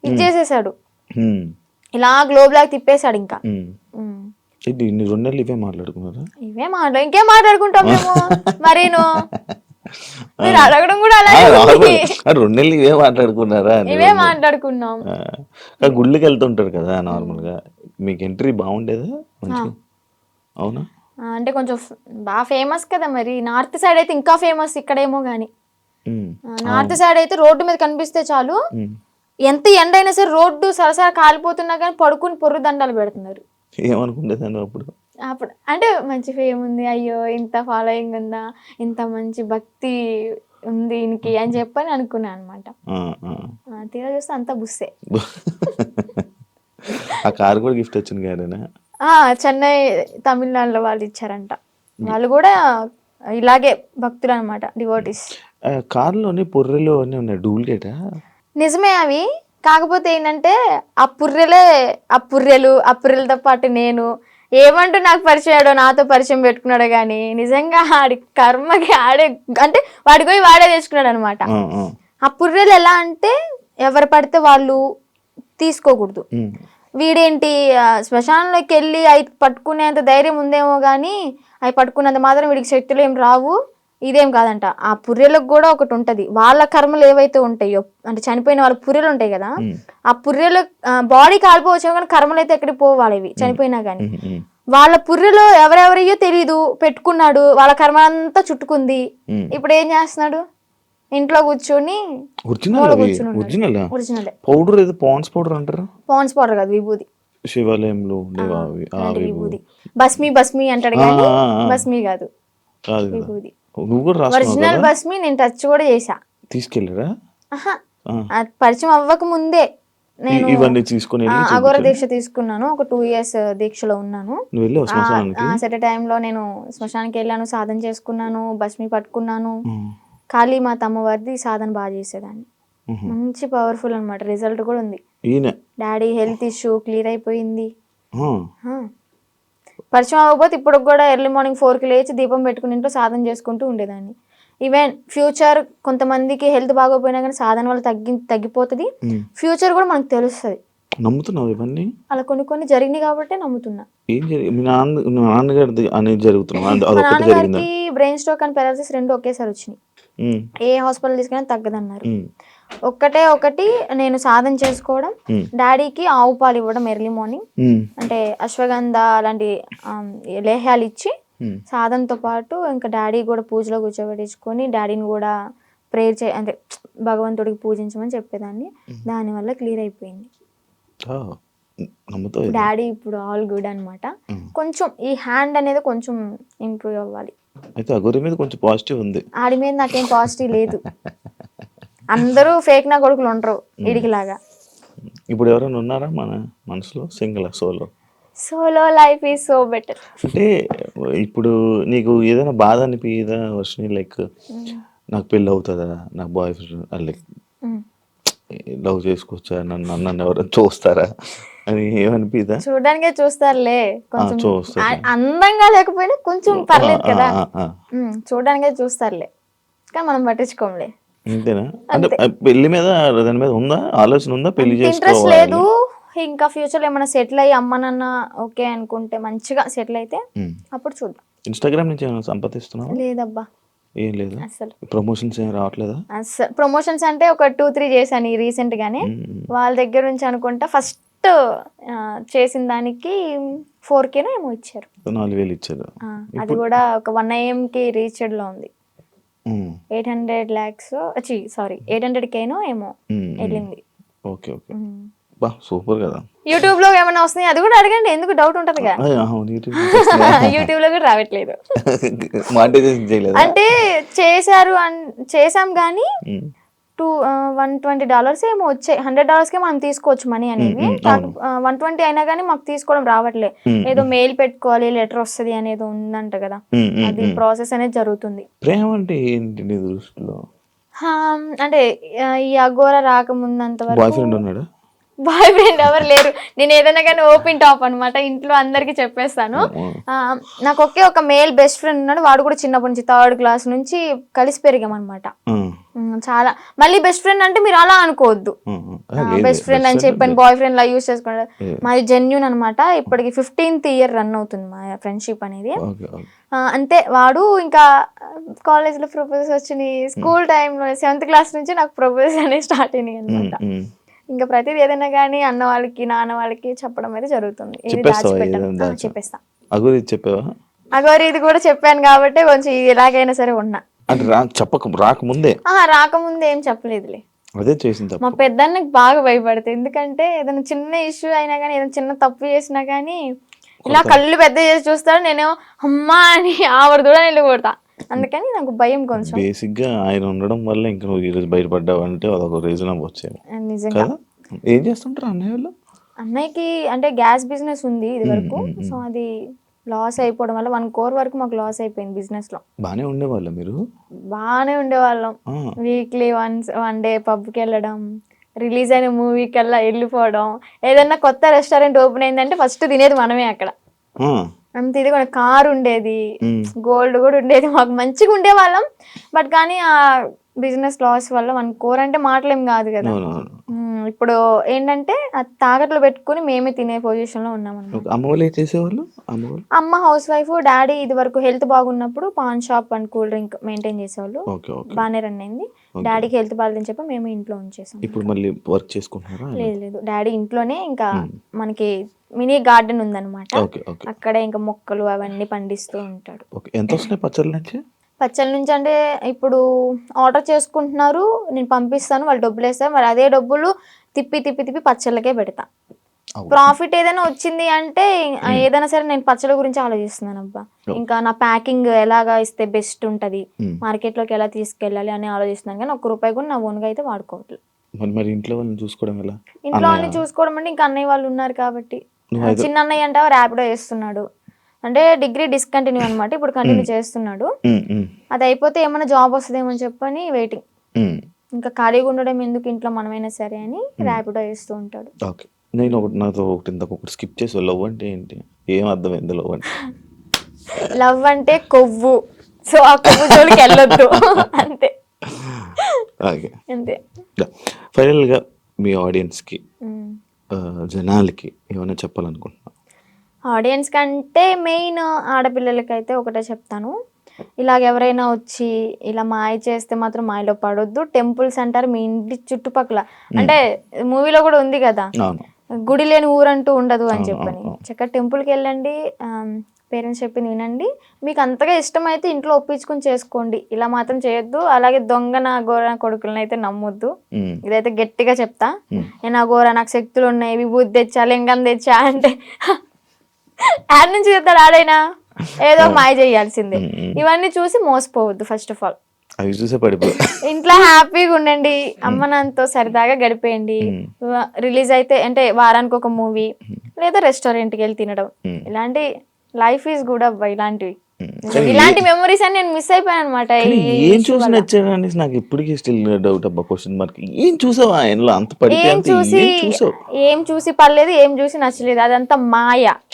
ఇది చేసేసాడు, ఇలా గ్లోబ్ లాగా తిప్పేశాడు. ఇంకా ఇవే మాట్లాడుకున్నారా? ఇంకేం మాట్లాడుకుంటాం మేము మరీను. మీరు అడగడం కూడా అలాగే 2 నెలలు ఇవే మాట్లాడుకున్నారా? ఇవే మాట్లాడుకున్నాం. గుళ్ళకి వెళ్తుంటారు కదా నార్మల్ గా, మీకు ఎంట్రీ బాగుండేదా? అవునా? అంటే కొంచెం బాగా ఫేమస్ కదా, మరి నార్త్ సైడ్ అయితే ఇంకా ఫేమస్, ఇక్కడేమో గానీ నార్త్ సైడ్ అయితే రోడ్డు మీద కనిపిస్తే చాలు, ఎంత ఎండ అయినా సరే రోడ్డు సరసర కాలిపోతున్నా కానీ పడుకుని పొర్రు దండాలు పెడుతున్నారు. ఏమనుకుంటేదాన్ని అప్పుడు అంటే మంచి ఫేమ్ ఉంది, అయ్యో ఇంత ఫాలోయింగ్ ఉందా, ఇంత మంచి భక్తి ఉంది ఈయనకి అని చెప్పని అనుకున్నాను అనమాట. తీరా చూస్తే అంతా బుస్సే. ఆ కారు కూడా గిఫ్ట్ వచ్చింది గారేనా? చెన్నై తమిళనాడులో వాళ్ళు ఇచ్చారంట. వాళ్ళు కూడా ఇలాగే భక్తులు అనమాట, డివోటీస్. కారులోని పొర్రెలు అన్నీ ఉన్నాయి, డూప్లికేటా? నిజమే అవి. కాకపోతే ఏంటంటే ఆ పుర్రెలతో పాటు నేను ఏమంటూ నాకు పరిచయాడో, నాతో పరిచయం పెట్టుకున్నాడో కానీ నిజంగా ఆడి కర్మకి ఆడే అంటే వాడికి పోయి వాడే తెచ్చుకున్నాడు అనమాట. ఆ పుర్రెలు ఎలా అంటే ఎవరు పడితే వాళ్ళు తీసుకోకూడదు. వీడేంటి శ్మశానంలోకి వెళ్ళి అవి పట్టుకునేంత ధైర్యం ఉందేమో కానీ అవి పట్టుకున్నంత మాత్రం వీడికి శక్తులు ఏం రావు. ఇదేం కాదంట, ఆ పుర్రెలకు కూడా ఒకటి ఉంటది, వాళ్ళ కర్మలు ఏవైతే ఉంటాయో, అంటే చనిపోయిన వాళ్ళ పుర్రెలు ఉంటాయి కదా, ఆ పుర్రెలు బాడీ కాలిపోవచ్చు కానీ కర్మలు అయితే ఎక్కడికి పోవాలి చనిపోయినా కానీ. వాళ్ళ పుర్రెలో ఎవరెవరియో తెలీదు పెట్టుకున్నాడు, వాళ్ళ కర్మ అంతా చుట్టుకుంది. ఇప్పుడు ఏం చేస్తున్నాడు, ఇంట్లో కూర్చొని ఒరిజినల్ పౌడర్ ఏదో పాండ్స్ పౌడర్ అంటారు. పాండ్స్ పౌడర్ కాదు, విభూది. శివాలయంలో విభూది, భస్మి అంటాడు కానీ భస్మి కాదు, విభూది. ఒరిజినల్ భస్మి నేను టచ్ కూడా చేసా. తీసుకెళ్ళరా? పరిచయం అవ్వక ముందే నేను ఇవన్నీ తీసుకుని అఘోర దీక్ష తీసుకున్నాను. ఒక 2 years దీక్షలో ఉన్నాను. సెట్ టైంలో నేను శ్మశానానికి వెళ్ళాను, సాధన చేసుకున్నాను, భస్మి పట్టుకున్నాను. కాళీ మాత అమ్మవారిది సాధన బాగా చేసేదాన్ని, మంచి పవర్ఫుల్ అనమాట. రిజల్ట్ కూడా ఉంది. డాడీ హెల్త్ ఇష్యూ క్లియర్ అయిపోయింది. పరిచయం అవ్వకపోతే ఇప్పుడు కూడా ఎర్లీ మార్నింగ్ 4కి లేచి దీపం పెట్టుకుని ఇంట్లో సాధన చేసుకుంటూ ఉండేదాన్ని. ఈవెన్ ఫ్యూచర్ కొంతమందికి హెల్త్ బాగోపోయినా కానీ సాధన వల్ల తగ్గిపోతుంది. ఫ్యూచర్ కూడా మనకు తెలుస్తుంది. నమ్ముతున్నావు ఇవన్నీ? అలా కొన్ని జరిగినాయి కాబట్టి నమ్ముతున్నా. నాన్నగారికి బ్రెయిన్ స్ట్రోక్ అండ్ పెరాలసిస్ 2 ఒకేసారి వచ్చినాయి. ఏ హాస్పిటల్ తీసుకున్నా తగ్గదన్నారు. ఒకటి నేను సాధన చేసుకోవడం, డాడీకి ఆవు పాలు ఇవ్వడం ఎర్లీ మార్నింగ్, అంటే అశ్వగంధ అలాంటి లేహ్యాలు ఇచ్చి సాధనతో పాటు ఇంకా డాడీ కూడా పూజలో కూర్చోబెట్టించుకొని డాడీని కూడా ప్రేయర్ అంటే భగవంతుడికి పూజించమని చెప్పేదాన్ని. దానివల్ల క్లియర్ అయిపోయింది. డాడీ ఇప్పుడు ఆల్ గుడ్ అనమాట. కొంచెం ఈ హ్యాండ్ అనేది కొంచెం ఇంప్రూవ్ అవ్వాలి. అయితే అఘోరి మీద కొంచెం పాజిటివ్ ఉంది, ఆడి మీద నాకేం పాజిటివ్ లేదు. అందరూ ఫేక్ నా కొడుకులు ఉండరు వీడికి లాగా. ఇప్పుడు ఎవరైనా ఉన్నారా మన మనసులో? Single solo solo life is so better. అంటే ఇప్పుడు నీకు ఏదైనా బాధ అనిపించదా వర్షిని, లైక్ నాకు పెళ్ళి అవుతుందా, నాకు బాయ్ ఫ్రెండ్ లైక్ లవ్ చేసుకోవచ్చా, నన్ను ఎవరైనా చూస్తారా అని ఏమనిపిదా? చూడడానికే చూస్తారులే, కొంచెం చూస్తారు. అందంగా లేకపోయినా కొంచెం పర్లేదు కదా, చూడడానికే చూస్తారులే, కానీ మనం పట్టించుకోంలే. అంతేనా? అంటే పెళ్లి మీద దాని మీద ఉందా ఆలోచన, ఉందా పెళ్లి ఇంట్రెస్ట్ లేదు. చేసుకోవాలి? ఇంకా ఫ్యూచర్ లో ఏమైనా సెటిల్ అయ్యి అమ్మ నాన్న ఓకే అనుకుంటే, మంచిగా సెటిల్ అయితే అప్పుడు చూద్దాం. ఇన్స్టాగ్రామ్ నుంచి ఏమైనా సంపాదిస్తున్నావా? లేదబ్బా, ఏం లేదు. అసలు ప్రమోషన్స్ ఏం రావట్లేదా? అసలు ప్రమోషన్స్ అంటే ఒక 2-3 చేశాను ఈ రీసెంట్ గానే. వాళ్ళ దగ్గర నుంచి అనుకుంటా ఫస్ట్ చేసిన దానికి 4K ఏమో ఇచ్చారు. 4,000 ఇచ్చారు. అది కూడా ఒక 1 AM కి రీచ్డ్ లో ఉంది. 800 lakhs 800K ఏమో వెళ్ళింది. ఓకే ఓకే, బా సూపర్ కదా. యూట్యూబ్ లో ఏమైనా వస్తున్నాయి అది కూడా అడగండి, ఎందుకు డౌట్ ఉంటది కదా. యూట్యూబ్ లో కూడా రావట్లేదు. మానిటైజేషన్ చేయలేదు అంటే చేసాం కానీ $120 ఏమో వచ్చాయి. $100కే మనం తీసుకోవచ్చు మనీ అనేవి. 120 అయినా కానీ మాకు తీసుకోవడం రావట్లే. ఏదో మెయిల్ పెట్టుకోవాలి, లెటర్ వస్తుంది అనేది ఉందంట కదా, అది ప్రాసెస్ అనేది జరుగుతుంది. ప్రేమ అంటే ఏంటి నీ దృష్టిలో? అంటే ఈ అఘోరా రాకముందంత బాయ్ వరకు ఫ్రెండ్ ఉన్నాడా? బాయ్ ఫ్రెండ్ ఎవరు లేరు. నేను ఏదైనా కానీ ఓపెన్ టాప్ అనమాట, ఇంట్లో అందరికి చెప్పేస్తాను. నాకు ఒకే ఒక మేల్ బెస్ట్ ఫ్రెండ్ ఉన్నాడు. వాడు కూడా చిన్నప్పటి నుంచి 3rd క్లాస్ నుంచి కలిసి పెరిగామన్నమాట. చాలా మళ్ళీ బెస్ట్ ఫ్రెండ్ అంటే మీరు అలా అనుకోవద్దు, బెస్ట్ ఫ్రెండ్ అని చెప్పాను బాయ్ ఫ్రెండ్ లా యూజ్ చేసుకున్నాడు. మాది జెన్యూన్ అనమాట. ఇప్పటికి 15th year రన్ అవుతుంది మా ఫ్రెండ్షిప్ అనేది. అంతే. వాడు ఇంకా కాలేజ్లో ప్రపోజల్స్ వచ్చినాయి, స్కూల్ టైంలో 7th క్లాస్ నుంచి నాకు ప్రపోజల్స్ అనేవి స్టార్ట్ అయినాయి అనమాట. ఇంకా ప్రతిదీ ఏదైనా కానీ అన్న వాళ్ళకి నాన్న వాళ్ళకి చెప్పడం అయితే జరుగుతుంది. చెప్పేస్తా. అగోరి ఇది కూడా చెప్పాను కాబట్టి కొంచెం ఎలాగైనా సరే ఉన్నా. రాకముందే ఏం చెప్పలేదులే. అదే చేసింది. మా పెద్దన్నకి బాగా భయపడతాయి, ఎందుకంటే ఏదైనా చిన్న ఇష్యూ అయినా కానీ, ఏదైనా చిన్న తప్పు చేసినా కానీ ఇలా కళ్ళు పెద్ద చేసి చూస్తాడు. నేనేమో అమ్మా అని ఆవిడ కూడా వెళ్ళి కొడతా. అందుకని నాకు భయం కొంచెం. బేసిక్ గా ఆయన ఉండడం వల్ల ఇంకా నువ్వు ఈరోజు బయటపడ్డావు అంటే అదొక రీజన్ అవ్వచ్చు. నిజంగా. ఏం చేస్తుంటారు అన్నయ్య వాళ్ళు? అన్నయ్యకి అంటే గ్యాస్ బిజినెస్ ఉంది ఇది వరకు. సో అది లాస్ అయిపోవడం వల్ల 1 crore వరకు మాకు లాస్ అయిపోయింది బిజినెస్ లో. బానే ఉండేవాళ్ళ మీరు? బాగానే ఉండేవాళ్ళం. వీక్లీ వన్ డే పబ్కి వెళ్ళడం, రిలీజ్ అయిన మూవీకి వెళ్ళిపోవడం. ఏదన్నా కొత్త రెస్టారెంట్ ఓపెన్ అయిందంటే ఫస్ట్ తినేది మనమే అక్కడ. అంత ఇది కూడా కార్ ఉండేది, గోల్డ్ కూడా ఉండేది, మాకు మంచిగా ఉండేవాళ్ళం. బట్ కానీ ఆ బిజినెస్ లాస్ వల్ల 1 crore అంటే మాటలేం కాదు కదా. ఇప్పుడు ఏంటంటే తాకట్లు పెట్టుకుని మేమే తినే పొజిషన్ లో ఉన్నాం అన్నమాట. అమ్మ హౌస్ వైఫ్, డాడీ ఇది వరకు హెల్త్ బాగున్నప్పుడు pan shop and cool drink maintain చేసేవాళ్ళు. బాగానే రన్ అయింది. డాడీకి హెల్త్ బాగాలేదని చెప్పి మేము ఇంట్లో ఉంచేసాం. లేదు, డాడీ ఇంట్లోనే ఇంకా మనకి మినీ గార్డెన్ ఉందన్నమాట, అక్కడే ఇంకా మొక్కలు అవన్నీ పండిస్తూ ఉంటాడు. పచ్చళ్ళ నుంచి అంటే ఇప్పుడు ఆర్డర్ చేసుకుంటున్నారు, నేను పంపిస్తాను, వాళ్ళు డబ్బులు వేస్తారు. మరి అదే డబ్బులు తిప్పి పచ్చళ్ళకే పెడతా. ప్రాఫిట్ ఏదైనా వచ్చింది అంటే ఏదైనా సరే నేను పచ్చళ్ళ గురించి ఆలోచిస్తున్నాను అబ్బా. ఇంకా నా ప్యాకింగ్ ఎలాగా ఇస్తే బెస్ట్ ఉంటది, మార్కెట్ లోకి ఎలా తీసుకెళ్ళాలి అని ఆలోచిస్తున్నాను. కానీ 1 రూపాయి కూడా నా ఓన్గా అయితే వాడుకోవట్లేదు. ఇంట్లో వాళ్ళని చూసుకోవడం అంటే ఇంకా అన్నయ్య వాళ్ళు ఉన్నారు కాబట్టి. చిన్న అన్నయ్య అంటే ర్యాపిడో చేస్తున్నాడు, అంటే డిగ్రీ డిస్కంటిన్యూ అనమాట, ఇప్పుడు కంటిన్యూ చేస్తున్నాడు. అది అయిపోతే ఏమైనా జాబ్ వస్తుందేమో చెప్పని వెయిటింగ్. ఇంకా ఖాళీగా ఉండడం ఎందుకు ఇంట్లో, మనమైనా సరే అని ర్యాపిడో చేస్తూ ఉంటాడు. స్కిప్ చేసి లవ్ అంటే ఏంటి, ఏం అర్థమైంది లవ్ అంటే? లవ్ అంటే కొవ్వు, సో ఆ కొవ్వు జోలికి వెళ్ళొద్దు అంతే. అంతే. ఫైనల్ గా మీ ఆడియన్స్ కి, జనాలకి ఏమైనా చెప్పాలనుకుంటున్నా? ఆడియన్స్ కంటే మెయిన్ ఆడపిల్లలకైతే ఒకటే చెప్తాను, ఇలాగ ఎవరైనా వచ్చి ఇలా మాయ చేస్తే మాత్రం మాయలో పడొద్దు. టెంపుల్స్ అంటారు మీ ఇంటి చుట్టుపక్కల, అంటే మూవీలో కూడా ఉంది కదా, గుడి లేని ఊరంటూ ఉండదు అని చెప్పని. చక్కగా టెంపుల్కి వెళ్ళండి, పేరెంట్స్ చెప్పింది వినండి. మీకు అంతగా ఇష్టమైతే ఇంట్లో ఒప్పించుకుని చేసుకోండి, ఇలా మాత్రం చేయొద్దు. అలాగే దొంగన గోర కొడుకులను అయితే నమ్మొద్దు, ఇదైతే గట్టిగా చెప్తా. నేను ఆ గోర నాకు శక్తులు ఉన్నాయి, విభూతి తెచ్చా, లింగం తెచ్చా అంటే యాడ్ నుంచి చెప్తాడు ఆడైనా, ఏదో మాయ చేయాల్సిందే. ఇవన్నీ చూసి మోసపోవద్దు. ఫస్ట్ ఆఫ్ ఆల్ ఇంట్లో హ్యాపీగా ఉండండి, అమ్మ నాన్నతో సరదాగా గడిపేయండి. రిలీజ్ అయితే అంటే వారానికి ఒక మూవీ, లేదా రెస్టారెంట్కి వెళ్ళి తినడం. ఇలాంటి లైఫ్ ఈజ్ గుడ్ అబ్బా. ఇలాంటివి కానీ ఇలాంటి మెమరీస్ అని నేను మిస్ అయిపోయాను అనమాట. కానీ ఏం చూసి నచ్చాడని నాకు ఇప్పటికీ స్టిల్ డౌట్ అబ్బా, క్వశ్చన్ మార్క్. ఏం చూసావు ఆయనలో అంత పడితే? ఏం చూసి పర్లేదు, ఏం చూసి నచ్చలేదు, అదంతా మాయ.